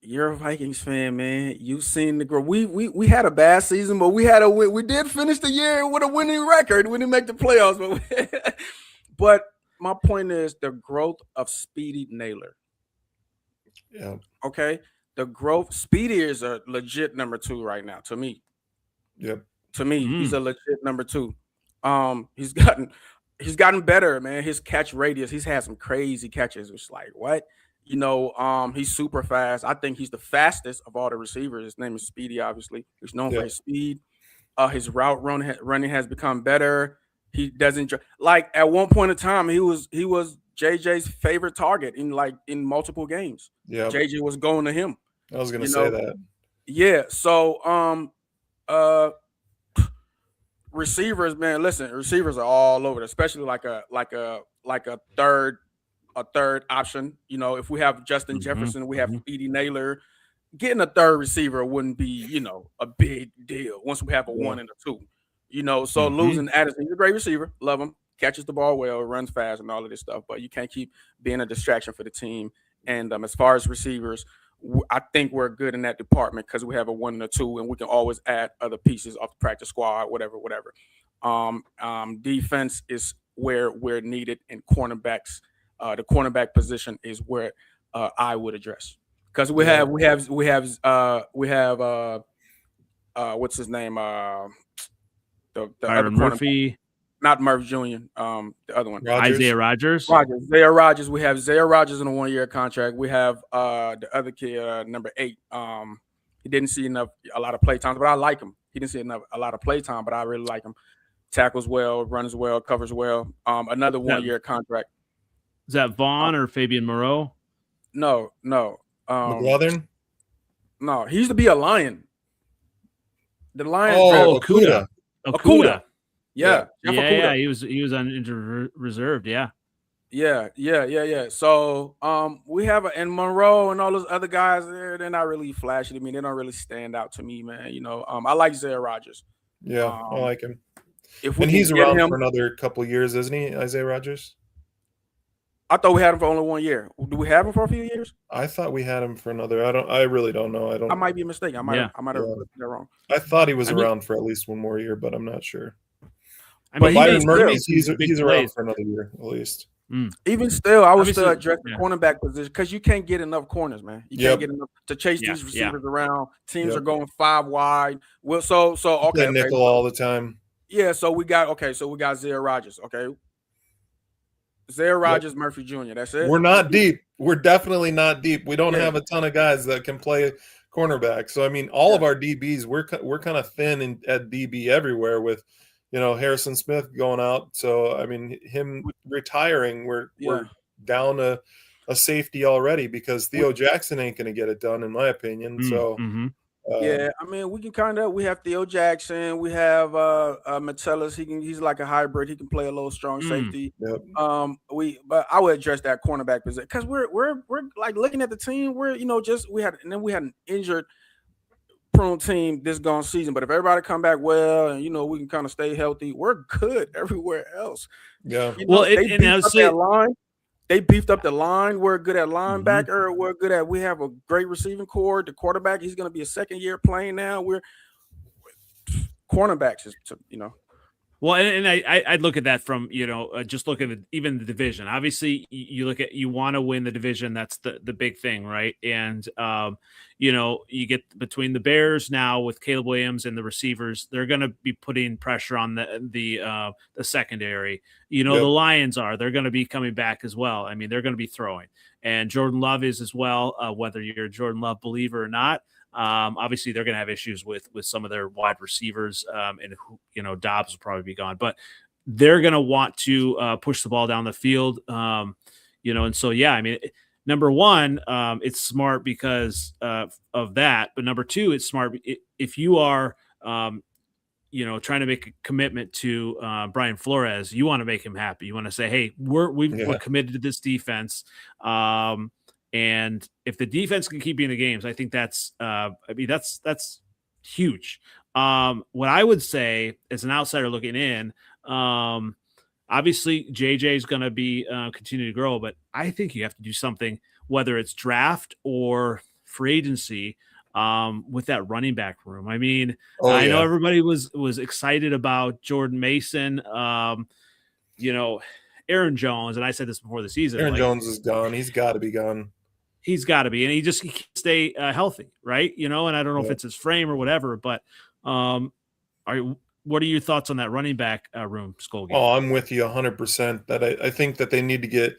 You're a Vikings fan, man. You've seen the growth. We had a bad season, but we did finish the year with a winning record. We didn't make the playoffs, but my point is the growth of Speedy Naylor. Yeah. Okay. The growth. Speedy is a legit number 2 right now to me. Yep. To me, he's a legit number 2. He's gotten better, man. His catch radius. He's had some crazy catches. It's like, what? He's super fast. I think he's the fastest of all the receivers. His name is Speedy, obviously. He's known for his speed. His route running has become better. He doesn't like at one point in time he was JJ's favorite target in multiple games. Yeah, JJ was going to him. I was going to say that. Yeah. So receivers, man. Listen, receivers are all over, especially like a third option. If we have Justin Jefferson, we have Speedy Naylor. Getting a third receiver wouldn't be, a big deal once we have a 1 and a 2. So losing Addison, he's a great receiver. Love him. Catches the ball well, runs fast, and all of this stuff. But you can't keep being a distraction for the team. And as far as receivers, I think we're good in that department because we have a 1 and a 2, and we can always add other pieces off the practice squad, whatever. Defense is where we're needed, and cornerbacks. The cornerback position is where I would address, because we have what's his name, the other Murphy, not Murphy Jr. The other one, Isaiah Rodgers. Isaiah Rodgers. We have Isaiah Rodgers in a 1-year contract. We have the other kid, number 8. He didn't see a lot of play time, but I like him. He didn't see a lot of play time, but I really like him. Tackles well, runs well, covers well. Another 1-year contract. Is that Vaughn or Fabian Moreau? No. McLaughlin? No, he used to be a Lion. The Lion. Oh, Okuda. Yeah. Yeah. He was on injured reserve. Yeah. So we have and Monroe and all those other guys there. They're not really flashy to me. They don't really stand out to me, man. I like Isaiah Rodgers. Yeah, I like him. And he's around for another couple years, isn't he, Isaiah Rodgers? I thought we had him for only 1 year. Do we have him for a few years? I thought we had him for another. I really don't know. I might be mistaken. I might have that wrong. I thought he was around for at least 1 more year, but I'm not sure. But Byron Murphy, he's around for another year at least. Even still, I would still address the cornerback position because you can't get enough corners, man. You can't get enough to chase these receivers around. Teams are going 5 wide. Well, so okay, nickel all the time. Yeah, so we got Zaire Rodgers. Okay. Zaire Rodgers, Murphy Jr. That's it. We're not deep. We're definitely not deep. We don't have a ton of guys that can play cornerback. So I mean, all of our DBs, we're kind of thin at DB everywhere with, Harrison Smith going out. So I mean, him retiring, we're down a safety already because Theo Jackson ain't going to get it done, in my opinion. So. I mean, we have Theo Jackson, we have Metellus. He's like a hybrid. He can play a little strong safety. Yep. But I would address that cornerback position because we're like looking at the team. We had an injured prone team this gone season. But if everybody come back well and we can kind of stay healthy, we're good everywhere else. Yeah. They beefed up the line. We're good at linebacker. We're good at. We have a great receiving core. The quarterback, he's going to be a second year playing now. We're cornerbacks, Well, and I'd look at that from, just look at even the division. Obviously, you want to win the division. That's the big thing, right? And, you get between the Bears now with Caleb Williams and the receivers, they're going to be putting pressure on the secondary. The Lions they're going to be coming back as well. I mean, they're going to be throwing. And Jordan Love is as well, whether you're a Jordan Love believer or not. Obviously they're going to have issues with some of their wide receivers, and Dobbs will probably be gone, but they're going to want to push the ball down the field. And so, yeah, I mean, number one, it's smart because of that, but number two, it's smart if you are, trying to make a commitment to Brian Flores. You want to make him happy. You want to say, hey, we're committed to this defense. And if the defense can keep you in the games, I think that's huge. What I would say as an outsider looking in, obviously JJ is going to be continue to grow, but I think you have to do something, whether it's draft or free agency, with that running back room. I mean, I know everybody was excited about Jordan Mason, Aaron Jones, and I said this before the season. Aaron Jones is gone. He's got to be gone. He's got to be, and he can't stay healthy, right? And I don't know if it's his frame or whatever, but what are your thoughts on that running back room, Skolgi? Oh, I'm with you 100%. That I think that they need to get.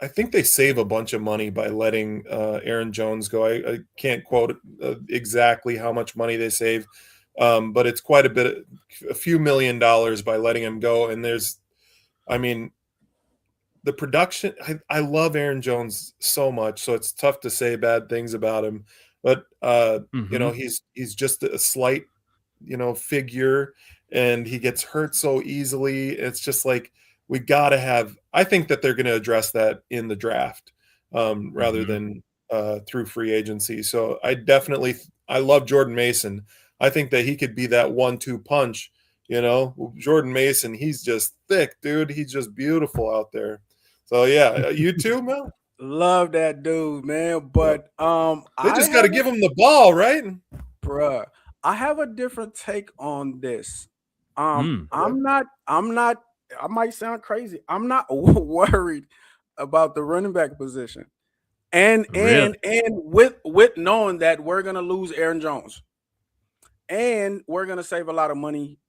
I think they save a bunch of money by letting Aaron Jones go. I can't quote exactly how much money they save, but it's quite a few $1 million by letting him go. And the production, I love Aaron Jones so much, so it's tough to say bad things about him. But he's just a slight, figure, and he gets hurt so easily. It's just like we got to have. I think that they're going to address that in the draft rather than through free agency. So I love Jordan Mason. I think that he could be that 1-2 punch. Jordan Mason, he's just thick, dude. He's just beautiful out there. So yeah, you too, Mel? Love that dude, man. But they just got to give him the ball, right? Bruh, I have a different take on this. I'm not. I might sound crazy. I'm not worried about the running back position, and with knowing that we're gonna lose Aaron Jones, and we're gonna save a lot of money,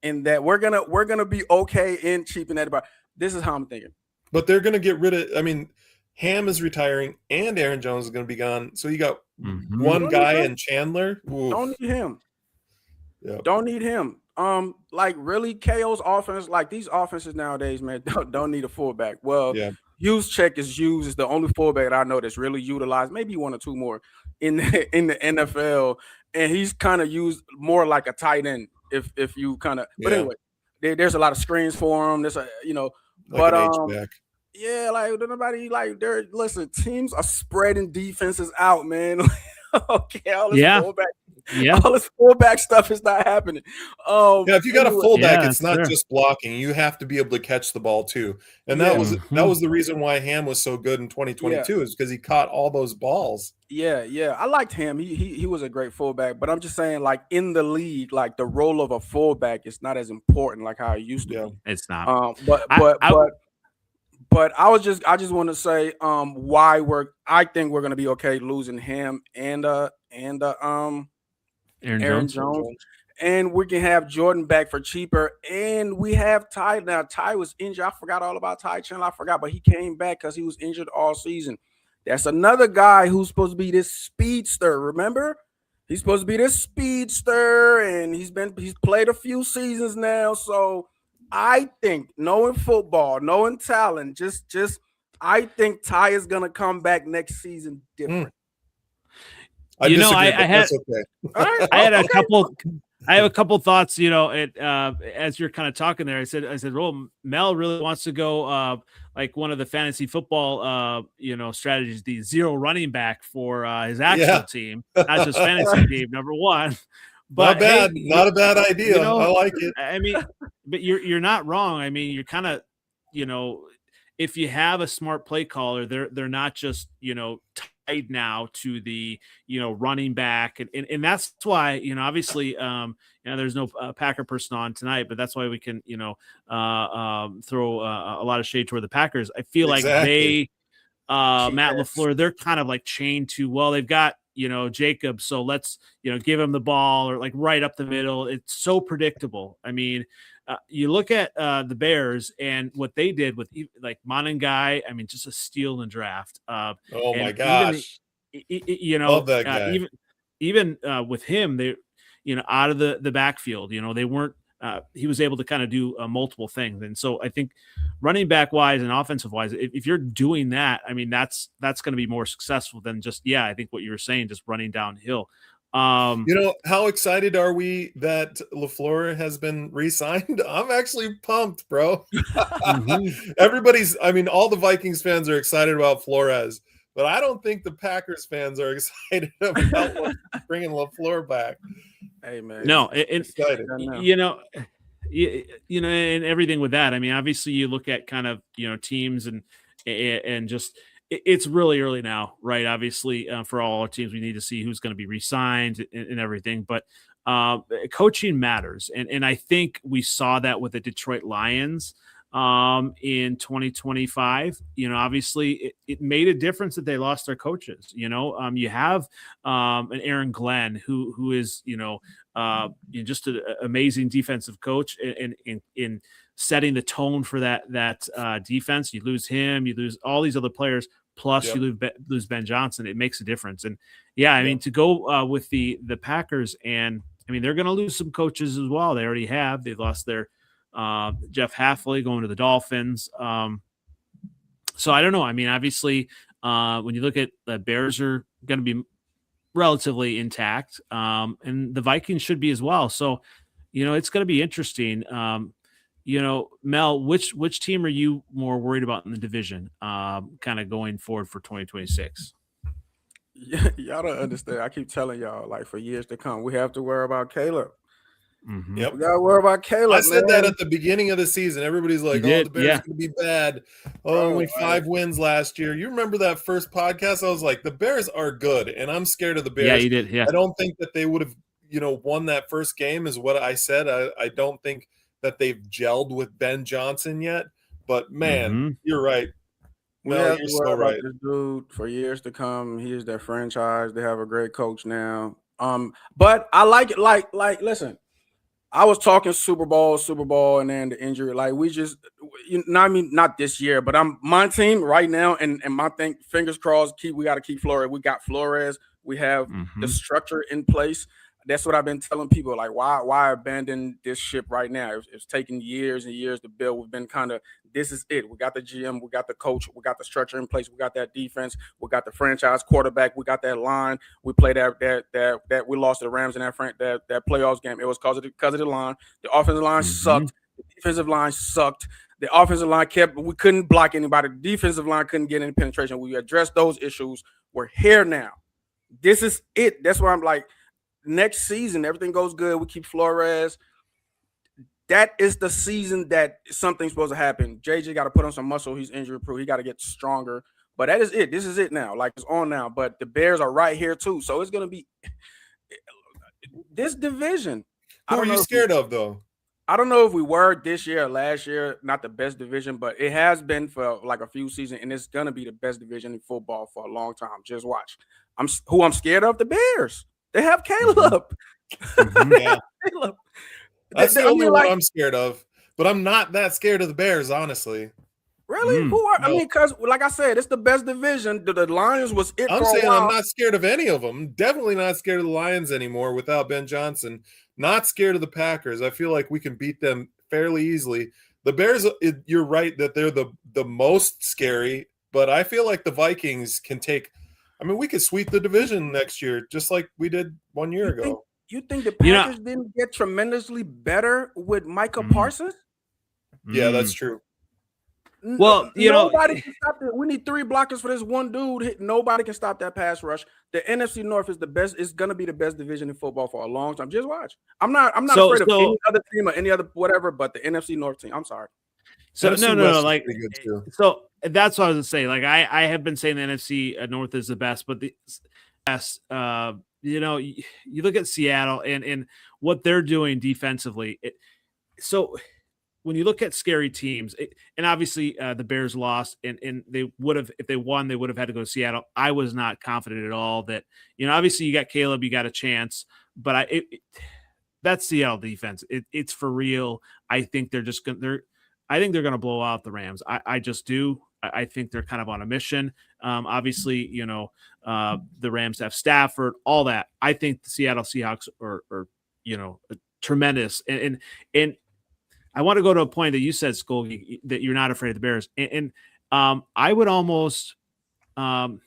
in that we're gonna be okay in cheaping that. This is how I'm thinking. But they're gonna get rid of. Ham is retiring, and Aaron Jones is gonna be gone. So you got one guy in Chandler. Oof. Don't need him. Yep. Don't need him. Really, KO's offense, like these offenses nowadays, man, don't need a fullback. Well, Juszczyk is the only fullback that I know that's really utilized. Maybe one or two more in the NFL, and he's kind of used more like a tight end. If you kind of, but anyway, there's a lot of screens for him. There's nobody listen. Teams are spreading defenses out, man. Okay, all this fullback stuff is not happening. If you got a fullback, it's not just blocking. You have to be able to catch the ball too. And that was the reason why Ham was so good in 2022 is because he caught all those balls. Yeah. I liked him. He was a great fullback. But I'm just saying, like in the league, like the role of a fullback is not as important like how it used to be. It's not. But I just want to say why I think we're gonna be okay losing him and Aaron Jones. And we can have Jordan back for cheaper. And we have Ty now. Ty was injured. I forgot all about Ty Chandler. But he came back because he was injured all season. That's another guy who's supposed to be this speedster. Remember, he's supposed to be this speedster, and he's played a few seasons now. So I think, knowing football, knowing talent, I think Ty is gonna come back next season different. I had a couple thoughts. As you're kind of talking there, I said, well, Mel really wants to go like one of the fantasy football strategies, the zero running back for his actual team, not just fantasy team. Number one. But not a bad idea. I like it. I mean, but you're not wrong. I mean, you're kind of, if you have a smart play caller, they're not just, tied now to the, running back. And that's why, obviously, there's no Packer person on tonight, but that's why we can, throw a lot of shade toward the Packers. I feel like they, Matt LaFleur, they're kind of like chained to, well, they've got, Jacob, so let's, give him the ball, or like right up the middle. It's so predictable. I mean, you look at the Bears and what they did with like Monangai. I mean, just a steal in the draft. Oh my gosh. Love that guy. Even with him, they, out of the backfield, they weren't, he was able to kind of do multiple things. And so I think running back wise and offensive wise, if you're doing that, I mean, that's going to be more successful than just, I think what you were saying, just running downhill. How excited are we that LaFleur has been re-signed? I'm actually pumped, bro. All the Vikings fans are excited about Flores, but I don't think the Packers fans are excited about bringing LaFleur back. Hey, man. No, and everything with that. I mean, obviously you look at kind of, teams and just, it's really early now, right? Obviously, for all our teams, we need to see who's going to be re-signed and everything. But coaching matters, and I think we saw that with the Detroit Lions in 2025. Obviously, it made a difference that they lost their coaches. You have an Aaron Glenn who is just an amazing defensive coach in setting the tone for that defense. You lose him, you lose all these other players, plus you lose Ben Johnson. It makes a difference. And I mean, to go with the Packers, and I mean, they're going to lose some coaches as well. They already have. They lost their Jeff Hafley going to the Dolphins. So I don't know. I mean, obviously, when you look at the Bears are going to be relatively intact, and the Vikings should be as well. So, it's going to be interesting. Mel, which team are you more worried about in the division, kind of going forward for 2026? Y'all don't understand. I keep telling y'all, like, for years to come, we have to worry about Caleb. Mm-hmm. Yep. We gotta worry about Caleb. I said that at the beginning of the season. Everybody's like, the Bears are gonna be bad. Only 5 wins last year. You remember that first podcast? I was like, the Bears are good, and I'm scared of the Bears. Yeah, you did. Yeah. I don't think that they would have, won that first game, is what I said. I don't think that they've gelled with Ben Johnson yet. But man, you're right. No, you're so right. This dude for years to come. He is their franchise. They have a great coach now. But I like it. Like, listen. I was talking Super Bowl, and then the injury. Like, we just, not this year, but my team right now, and my thing, fingers crossed. We got to keep Flores. We got Flores. We have the structure in place. That's what I've been telling people. Like, why abandon this ship right now? It's taking years and years to build. We've been kind of, this is it. We got the GM, we got the coach, we got the structure in place, we got that defense, we got the franchise quarterback, we got that line. We played that we lost to the Rams in that playoffs game. It was because of the line. The offensive line sucked. The defensive line sucked. The offensive line we couldn't block anybody. The defensive line couldn't get any penetration. We addressed those issues. We're here now. This is it. That's why I'm like, next season, everything goes good. We keep Flores. That is the season that something's supposed to happen. JJ got to put on some muscle. He's injury proof. He got to get stronger. But that is it. This is it now. Like, it's on now. But the Bears are right here too. So it's going to be this division. Who are you scared of, though? I don't know if we were this year or last year, not the best division, but it has been for like a few seasons, and it's going to be the best division in football for a long time. Just watch. I'm scared of? The Bears. They have Caleb. Yeah. Caleb. That's the only one I'm scared of. But I'm not that scared of the Bears, honestly. Really? Who are? No. I mean, because like I said, it's the best division. The Lions was it. I'm saying I'm not scared of any of them. Definitely not scared of the Lions anymore without Ben Johnson. Not scared of the Packers. I feel like we can beat them fairly easily. The Bears, you're right that they're the most scary, but I feel like the Vikings can take. I mean, we could sweep the division next year, just like we did 1 year ago. You think the Packers didn't get tremendously better with Micah Parsons? Yeah, that's true. Well, nobody can stop it. We need 3 blockers for this one dude. Nobody can stop that pass rush. The NFC North is the best. It's going to be the best division in football for a long time. Just watch. I'm not afraid of any other team or any other whatever, but the NFC North team. I'm sorry. So no. Like, so that's what I was gonna say. Like, I have been saying the NFC North is the best, but the best. You look at Seattle and what they're doing defensively. So when you look at scary teams, and obviously the Bears lost, and they would have, if they won, they would have had to go to Seattle. I was not confident at all that, obviously you got Caleb, you got a chance, but that's Seattle defense. It's for real. I think they're going to blow out the Rams. I just do. I think they're kind of on a mission. Obviously, the Rams have Stafford, all that. I think the Seattle Seahawks are tremendous. And I want to go to a point that you said, Skolky, that you're not afraid of the Bears. And I would almost, and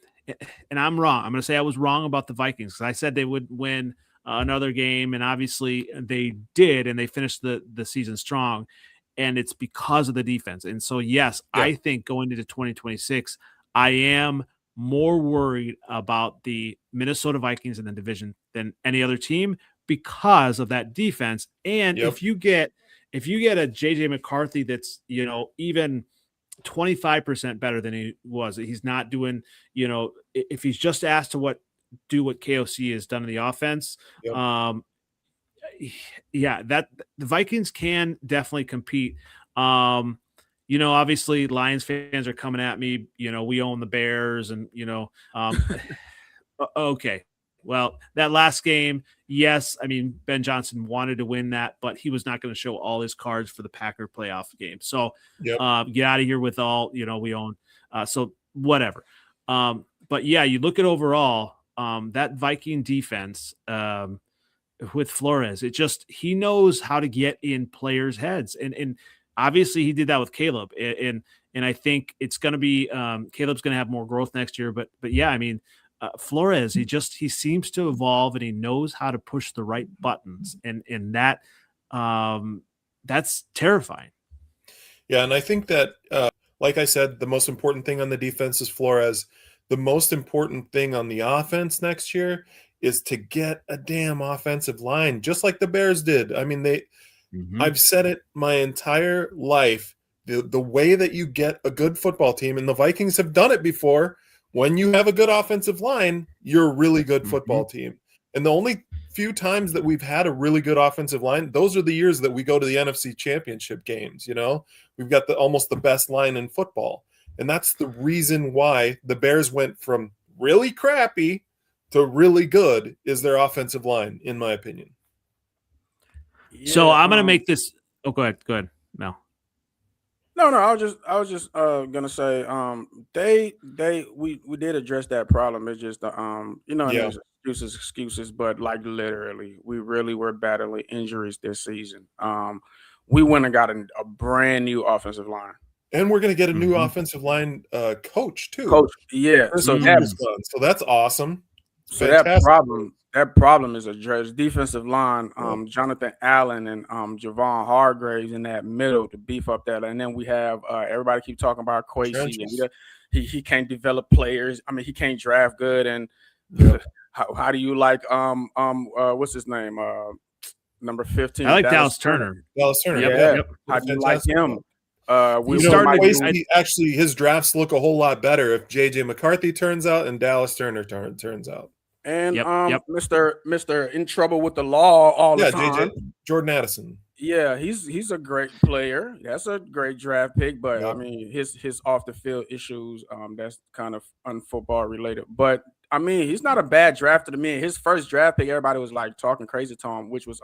I'm wrong. I'm going to say I was wrong about the Vikings because I said they would win another game, and obviously they did, and they finished the season strong. And it's because of the defense. And so, yes, yeah. I think going into 2026, I am more worried about the Minnesota Vikings in the division than any other team because of that defense. And if you get a JJ McCarthy that's, even 25% better than he was, he's not doing, if he's just asked to do what KOC has done in the offense, that the Vikings can definitely compete. Obviously Lions fans are coming at me, we own the Bears and, okay. Well, that last game, yes, I mean, Ben Johnson wanted to win that, but he was not going to show all his cards for the Packer playoff game. So get out of here with all, we own. So whatever. But yeah, you look at overall, that Viking defense, with Flores, he knows how to get in players' heads. And obviously he did that with Caleb. And I think it's going to be, Caleb's going to have more growth next year, but yeah, I mean, Flores, he seems to evolve and he knows how to push the right buttons. And that, that's terrifying. Yeah. And I think that, like I said, the most important thing on the defense is Flores. The most important thing on the offense next year is to get a damn offensive line, just like the Bears did. I mean, I've said it my entire life. The way that you get a good football team, and the Vikings have done it before, when you have a good offensive line, you're a really good football team. And the only few times that we've had a really good offensive line, those are the years that we go to the NFC Championship games. We've got almost the best line in football. And that's the reason why the Bears went from really crappy to really good is their offensive line, in my opinion. Yeah, so I'm going to make this. Oh, go ahead. No. I was just gonna say, we did address that problem. It's just there's excuses, but like literally, we really were battling injuries this season. We went and got a brand new offensive line. And we're going to get a new offensive line coach too. So that's awesome. So that problem is addressed. Defensive line, Jonathan Allen and Javon Hargraves in that middle to beef up that. And then we have everybody keep talking about Kwesi. He can't develop players. I mean, he can't draft good. And how do you like what's his name? Number 15. I like Dallas Turner. Dallas Turner. Yep. How do you like him? Actually, his drafts look a whole lot better if JJ McCarthy turns out and Dallas Turner turns out. And Mr. in trouble with the law all the time. Jordan Addison. Yeah, he's a great player. That's a great draft pick, but I mean his off the field issues, that's kind of unfootball related. But I mean, he's not a bad drafter to me. His first draft pick, everybody was like talking crazy to him, which was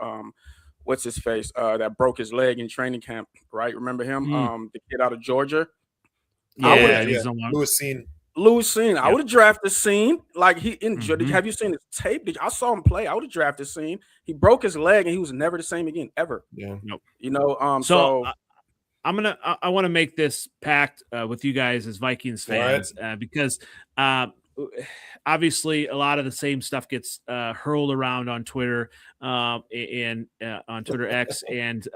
what's his face that broke his leg in training camp, right? Remember him? The kid out of Georgia. Lewis Scene. I would have drafted Scene. Like have you seen his tape? I saw him play. I would have drafted Scene. He broke his leg and he was never the same again, ever. Yeah. Nope. I want to make this pact with you guys as Vikings fans, because obviously a lot of the same stuff gets hurled around on Twitter and on Twitter X, and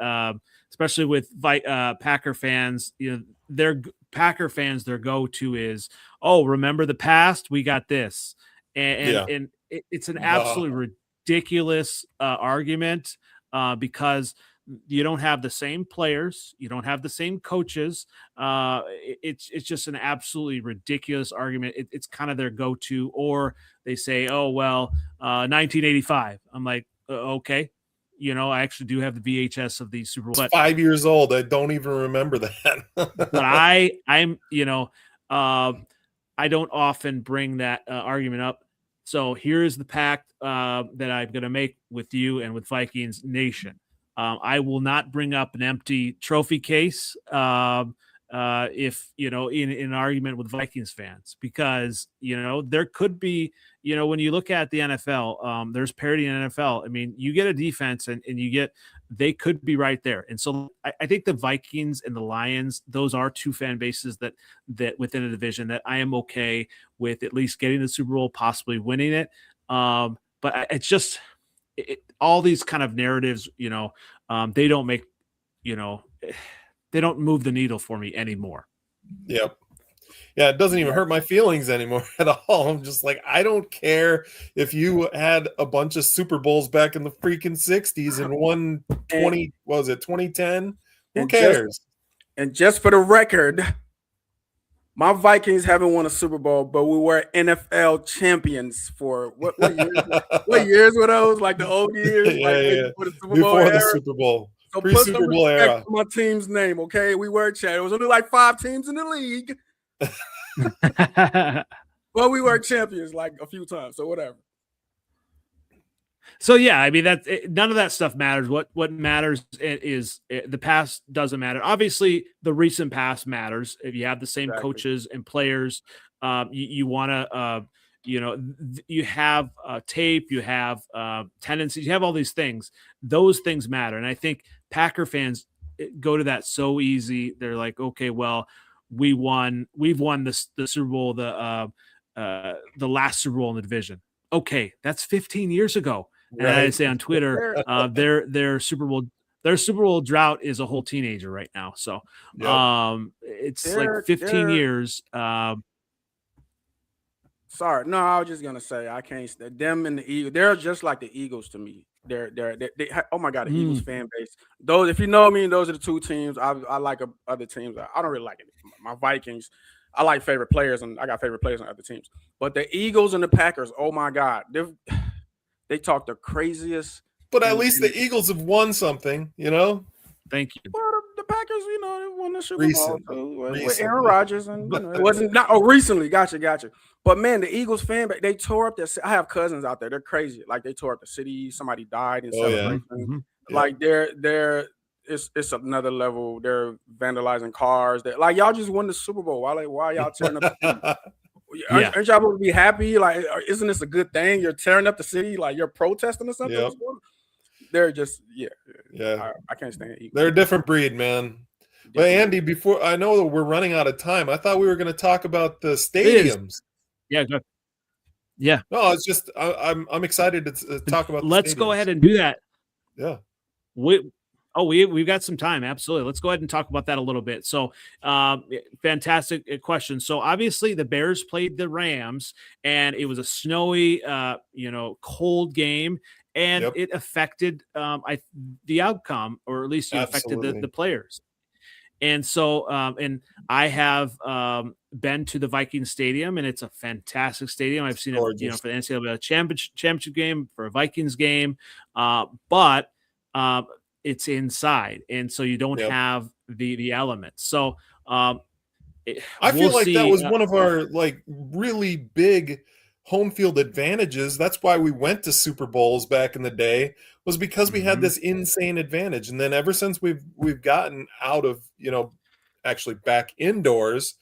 especially with Packer fans. Their Packer fans, their go-to is, oh, remember the past? We got this, and it's an absolutely ridiculous argument because you don't have the same players, you don't have the same coaches. It's just an absolutely ridiculous argument. It's kind of their go-to, or they say, oh, well, 1985. I'm like, okay, I actually do have the VHS of the Super Bowl. It's 5 years old. I don't even remember that. But I'm I don't often bring that argument up. So here's the pact that I'm going to make with you and with Vikings Nation. I will not bring up an empty trophy case if, in an argument with Vikings fans, because, there could be, when you look at the NFL, there's parity in NFL. I mean, you get a defense and they could be right there. And so I think the Vikings and the Lions, those are two fan bases that within a division that I am okay with at least getting the Super Bowl, possibly winning it. But it's just all these kind of narratives, they don't make, they don't move the needle for me anymore. Yep. Yeah, it doesn't even hurt my feelings anymore at all. I'm just like, I don't care if you had a bunch of Super Bowls back in the freaking 60s and won 2010? Who cares? And just for the record, my Vikings haven't won a Super Bowl, but we were NFL champions for what years? What years were those? Like the old years? For the Super Bowl era? The Super Bowl. So put some respect to my team's name, okay? We were champions. It was only like 5 teams in the league. But we were champions like a few times, so whatever. So yeah, I mean none of that stuff matters. What matters is the past doesn't matter. Obviously, the recent past matters. If you have the same coaches and players, you want to, you have tape, you have tendencies, you have all these things. Those things matter, and I think Packer fans go to that so easy. They're like, okay, well, we've won the Super Bowl, the last Super Bowl in the division. Okay, that's 15 years ago. And I'd say on Twitter, their Super Bowl drought is a whole teenager right now. So it's like 15 years. Sorry, no, I was just gonna say I can't. Them and the Eagles, they're just like the Eagles to me. They oh my God, the Eagles fan base. Those, if you know me, those are the two teams. I like other teams. I don't really like it. My Vikings, I like favorite players, and I got favorite players on other teams. But the Eagles and the Packers, oh my God, they talk the craziest. But at least the Eagles have won something, Thank you. Well, the Packers, they won the Super Bowl with Aaron Rodgers, and it wasn't recently. Gotcha. But man, the Eagles fan, they tore up I have cousins out there. They're crazy. Like they tore up the city. Somebody died in celebration. Yeah. Mm-hmm. Like it's another level. They're vandalizing cars. Like y'all just won the Super Bowl. Why y'all tearing up the city? Aren't y'all supposed to be happy? Like, isn't this a good thing? You're tearing up the city. Like you're protesting or something. Yep. They're just I can't stand it. They're a different breed, man. But Andy, before I know that we're running out of time, I thought we were going to talk about the stadiums. Yeah, good. Yeah. No, it's just I'm excited to talk about. Let's go ahead and do that. Yeah. We've got some time. Absolutely. Let's go ahead and talk about that a little bit. So, fantastic question. So obviously the Bears played the Rams, and it was a snowy, cold game, and it affected the outcome, or at least it affected the players. And so, and I have been to the Vikings stadium, and it's a fantastic stadium. I've seen it, for the NCAA championship game, for a Vikings game, but it's inside, and so you don't have the elements. So, I feel like that was one of our really big home field advantages. That's why we went to Super Bowls back in the day, was because we had this insane advantage. And then ever since we've gotten out of, actually back indoors,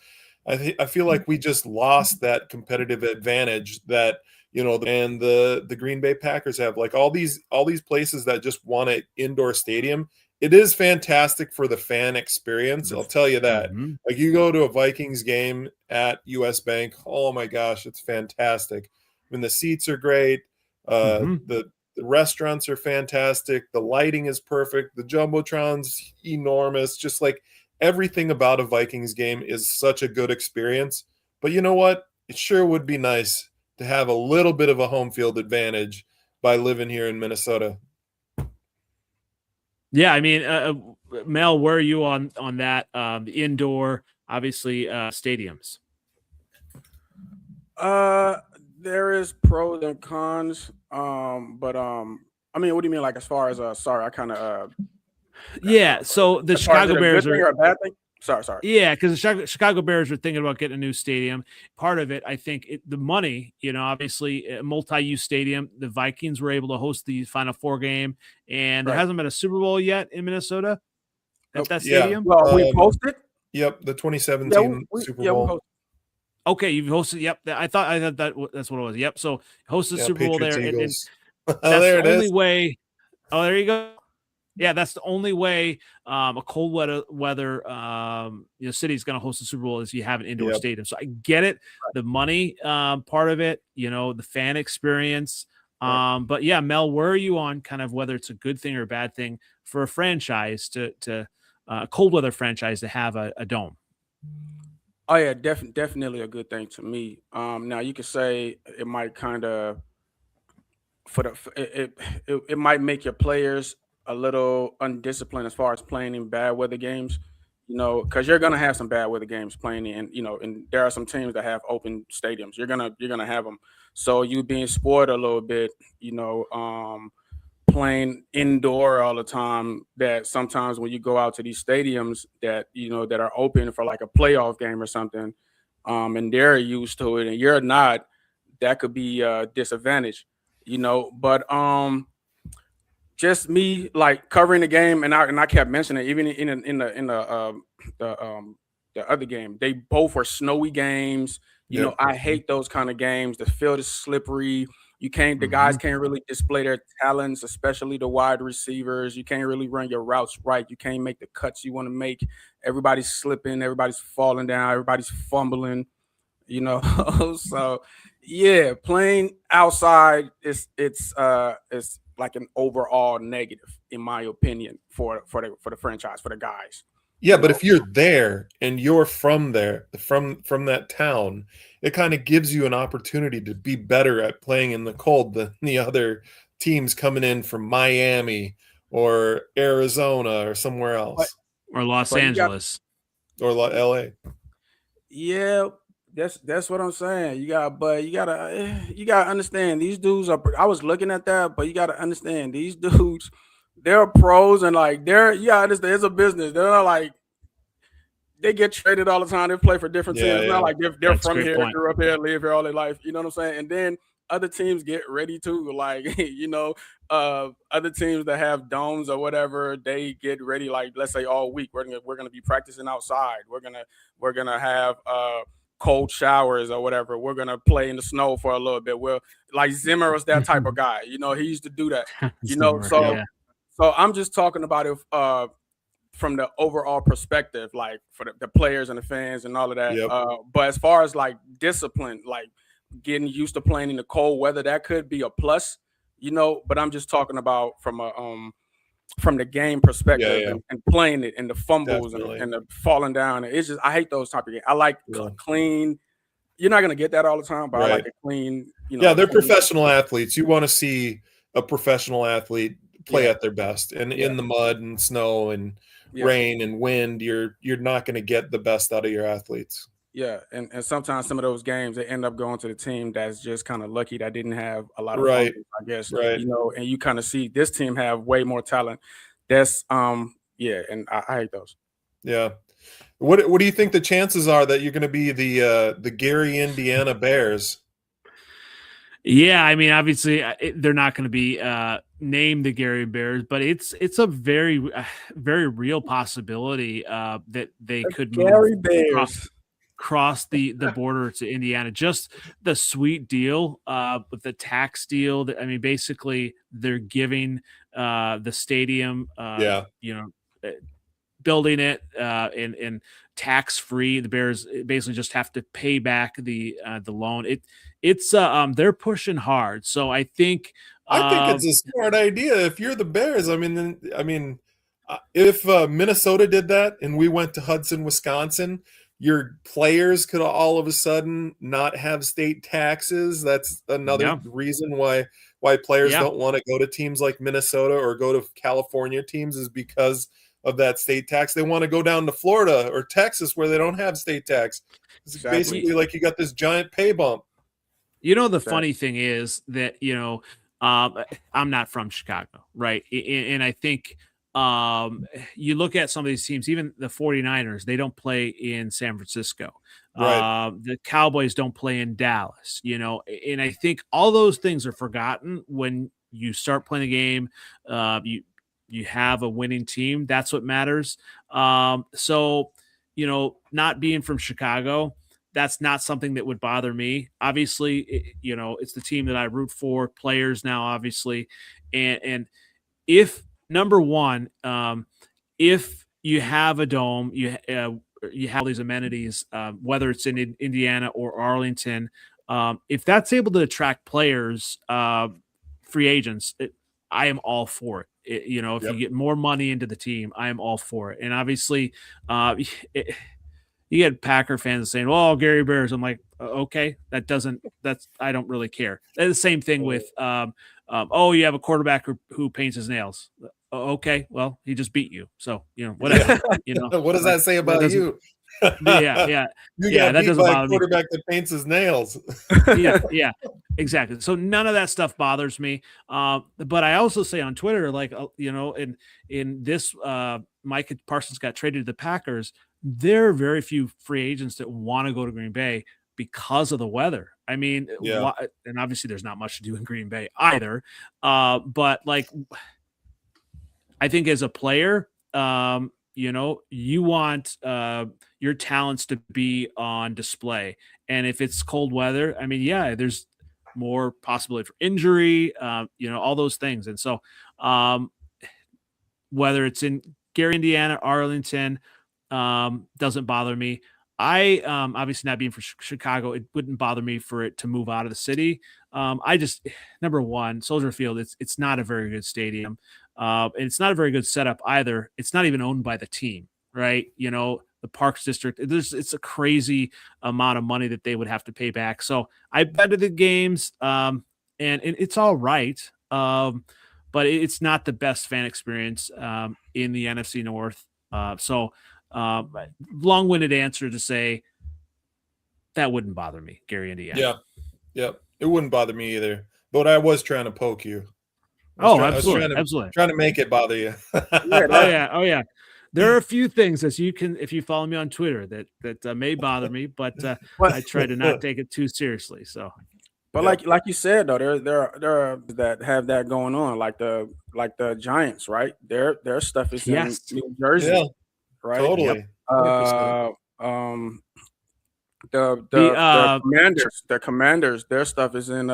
I feel like we just lost that competitive advantage that, and the Green Bay Packers have. Like all these places that just want an indoor stadium. It is fantastic for the fan experience. I'll tell you that. Mm-hmm. Like you go to a Vikings game at US Bank. Oh my gosh, it's fantastic. I mean, the seats are great. The restaurants are fantastic. The lighting is perfect. The Jumbotron's enormous. Just like everything about a Vikings game is such a good experience. But you know what? It sure would be nice to have a little bit of a home field advantage by living here in Minnesota. Yeah, I mean, Mel, where are you on that? The indoor, obviously, stadiums. There is pros and cons, but I mean, what do you mean? Like as far as sorry, I kind of yeah. So the Chicago Bears are a bad thing. Sorry. Yeah, because the Chicago Bears are thinking about getting a new stadium. Part of it, I think, the money. Obviously, a multi-use stadium. The Vikings were able to host the Final Four game, and there hasn't been a Super Bowl yet in Minnesota at that stadium. Yeah. Well, we hosted. Yep, the 2017 Super Bowl. Okay, you've hosted. Yep, I thought that's what it was. Yep, so hosted Super Bowl there. And that's there the it only is. way. Oh, there you go. Yeah, that's the only way a cold weather city's going to host a Super Bowl is you have an indoor stadium. So I get it, the money part of it, the fan experience. But yeah, Mel, where are you on kind of whether it's a good thing or a bad thing for a franchise to a cold weather franchise to have a dome? Oh yeah, definitely a good thing to me. Now you could say it might kind of it might make your players a little undisciplined as far as playing in bad weather games, because you're gonna have some bad weather games playing in, and there are some teams that have open stadiums. You're gonna have them, so you being spoiled a little bit, playing indoor all the time. That sometimes when you go out to these stadiums that that are open for like a playoff game or something, and they're used to it and you're not, that could be a disadvantage, But just me like covering the game, and I kept mentioning it, even in the other game. They both were snowy games. I hate those kind of games. The field is slippery. The guys can't really display their talents, especially the wide receivers. You can't really run your routes right. You can't make the cuts you want to make. Everybody's slipping. Everybody's falling down. Everybody's fumbling. So yeah, playing outside it's like an overall negative, in my opinion, for the franchise, for the guys. Yeah, but if you're there and you're from there, from that town, it kind of gives you an opportunity to be better at playing in the cold than the other teams coming in from Miami or Arizona or somewhere else. Or Los Angeles. Or LA. Yeah. That's what I'm saying. You gotta understand these dudes are. I was looking at that, but you gotta understand these dudes. They're pros and like understand it's a business. They're not like they get traded all the time. They play for different teams. It's not like they're from here, grew up here, live here all their life. You know what I'm saying? And then other teams get ready too. Like other teams that have domes or whatever, they get ready. Like let's say all week we're gonna be practicing outside. We're gonna have cold showers or whatever. We're gonna play in the snow for a little bit. Well, like Zimmer was that type of guy. He used to do that. So I'm just talking about it from the overall perspective, like for the players and the fans and all of that. Yep. But as far as like discipline, like getting used to playing in the cold weather, that could be a plus, But I'm just talking about from the game perspective and playing it and the fumbles and the falling down. It's just I hate those type of games. I like clean. You're not gonna get that all the time, but I like a clean. They're professional athletes. You want to see a professional athlete play at their best, and in the mud and snow and rain and wind, you're not going to get the best out of your athletes. Yeah, and sometimes some of those games they end up going to the team that's just kind of lucky that didn't have a lot of fumbles, I guess. Right. And you kind of see this team have way more talent. That's and I hate those. Yeah. What do you think the chances are that you're going to be the Gary Indiana Bears? Yeah, I mean, obviously they're not going to be named the Gary Bears, but it's a very, very real possibility that they could move across the border to Indiana. Just the sweet deal with the tax deal. I mean, basically they're giving the stadium, building it and tax free. The Bears basically just have to pay back the loan. It's they're pushing hard. So I think it's a smart idea if you're the Bears. I mean, if Minnesota did that and we went to Hudson, Wisconsin, your players could all of a sudden not have state taxes. That's another reason why players don't want to go to teams like Minnesota or go to California teams, is because of that state tax. They want to go down to Florida or Texas where they don't have state tax. It's basically like you got this giant pay bump. The funny thing is that, I'm not from Chicago, right? And I think you look at some of these teams, even the 49ers, they don't play in San Francisco. Right. The Cowboys don't play in Dallas, and I think all those things are forgotten when you start playing the game. You have a winning team. That's what matters. So, not being from Chicago, that's not something that would bother me. Obviously, it's the team that I root for, players now, obviously. And if number one, if you have a dome, you have all these amenities, whether it's in Indiana or Arlington, if that's able to attract players, free agents, I am all for it. If you get more money into the team, I am all for it. And obviously, you get Packer fans saying, "Oh, Gary Bears." I'm like, okay, I don't really care. And the same thing with, oh, you have a quarterback who paints his nails. Okay, well, he just beat you, so whatever. What does that say about you? Yeah. You that got beat doesn't by bother a me. quarterback that paints his nails. Yeah, exactly. So none of that stuff bothers me. But I also say on Twitter, like, in this, Micah Parsons got traded to the Packers. There are very few free agents that want to go to Green Bay because of the weather. I mean, and obviously there's not much to do in Green Bay either. But like, I think as a player, you want your talents to be on display. And if it's cold weather, I mean, there's more possibility for injury, all those things. And so whether it's in Gary, Indiana, Arlington, doesn't bother me. I obviously not being from Chicago, it wouldn't bother me for it to move out of the city. I just, number one, Soldier Field, it's not a very good stadium. And it's not a very good setup either. It's not even owned by the team, right? The Parks District, it's a crazy amount of money that they would have to pay back. So I bet to the games, and it's all right. But it's not the best fan experience in the NFC North. So long-winded answer to say that wouldn't bother me, Gary, Indiana. Yeah. It wouldn't bother me either. But I was trying to poke you. Absolutely. Trying to make it bother you. Oh yeah. There are a few things if you follow me on Twitter that may bother me, but I try to not take it too seriously. So, but like you said though, there are that have that going on, like the Giants, right? Their stuff is in New Jersey, right? Totally. The Commanders, their stuff is in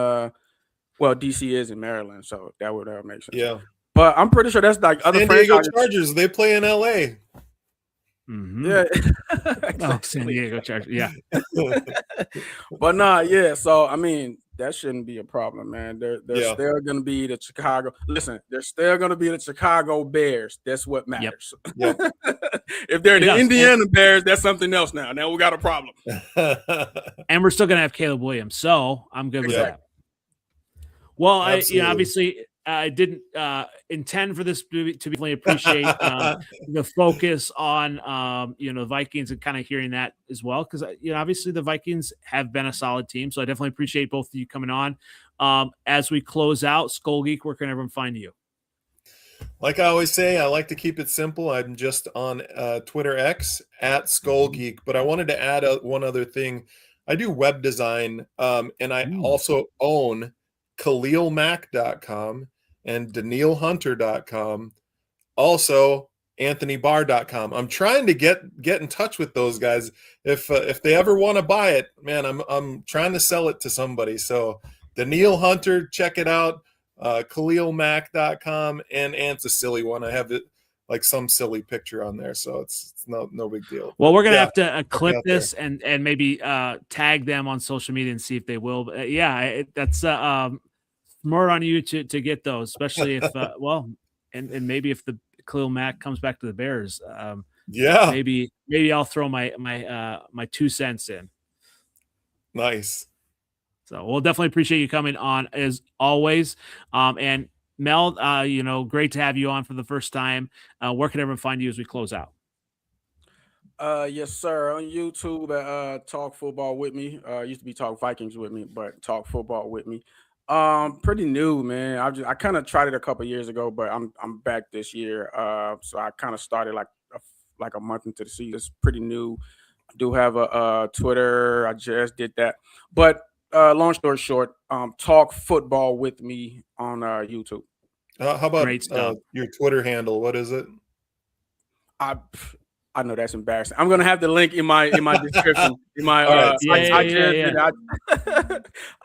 DC is in Maryland, so that would make sense. Yeah. But I'm pretty sure that's like other San Diego Chargers. They play in LA. Mm-hmm. Yeah. Oh, San Diego Chargers. Yeah. But yeah. So I mean, that shouldn't be a problem, man. They're still going to be the Chicago. Listen, they're still going to be the Chicago Bears. That's what matters. Yep. If they're the Indiana Bears, that's something else now. Now we got a problem. And we're still going to have Caleb Williams, so I'm good with that. Well, obviously, I didn't intend for this to be appreciate the focus on the Vikings and kind of hearing that as well, because obviously the Vikings have been a solid team, so I definitely appreciate both of you coming on. As we close out, Skull Geek, where can everyone find you? Like I always say, I like to keep it simple. I'm just on Twitter X at Skull Geek, but I wanted to add one other thing. I do web design, and I also own KhalilMack.com and DanielHunter.com, also AnthonyBarr.com. I'm trying to get in touch with those guys. If they ever want to buy it, man, I'm trying to sell it to somebody. So Daniel Hunter, check it out. KhalilMack.com, and Ant's a silly one. I have it like some silly picture on there, so it's no big deal. Well, we're gonna have to clip this and maybe tag them on social media and see if they will. But, that's more on you to get those, especially if and maybe if the Khalil Mack comes back to the Bears. Maybe I'll throw my 2 cents in. Nice. So we'll definitely appreciate you coming on as always. And Mel, great to have you on for the first time. Where can everyone find you as we close out? Yes, sir. On YouTube, Talk Football with me. Used to be Talk Vikings with me, but Talk Football with me. Pretty new, man. I kind of tried it a couple years ago, but I'm back this year. So I kind of started like a month into the season. It's pretty new. I do have a Twitter. I just did that. But long story short, talk football with me on YouTube. How about Great stuff. your Twitter handle? What is it? I know that's embarrassing. I'm gonna have the link in my description. In my Right.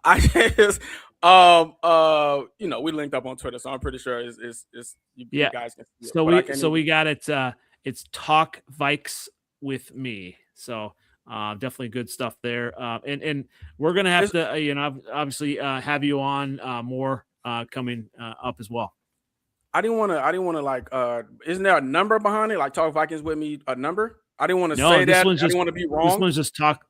I just we linked up on Twitter, so I'm pretty sure it's you guys can see it. So we got it. It's Talk Vikes with me. So definitely good stuff there. And we're gonna have to obviously have you on more coming up as well. I didn't want to like isn't there a number behind it? Like Talk Vikings with me, a number? I didn't want to say that. I didn't want to be wrong.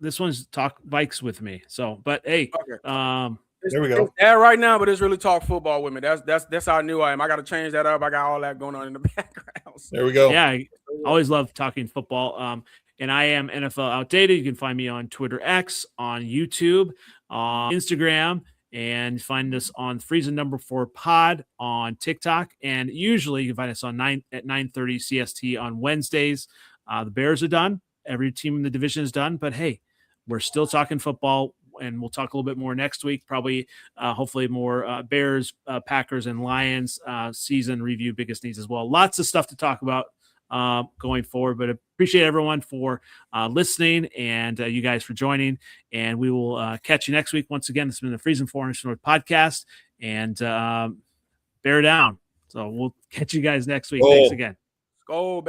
This one's Talk Vikes with me. So, but hey, there we go. It's that right now, but it's really Talk Football with me. That's how new I am. I got to change that up. I got all that going on in the background. There we go. Yeah, I always love talking football. And I am NFL Outdated. You can find me on Twitter X, on YouTube, on Instagram, and find us on Freezin 4 Pod on TikTok. And usually you can find us on 9:30 CST on Wednesdays. The Bears are done. Every team in the division is done. But hey, we're still talking football, and we'll talk a little bit more next week. Probably, hopefully, more Bears, Packers, and Lions season review, biggest needs as well. Lots of stuff to talk about going forward. But appreciate everyone for listening and you guys for joining. And we will catch you next week. Once again, this has been the Freezin NFC North Podcast, and bear down. So we'll catch you guys next week. Thanks again. Go, baby.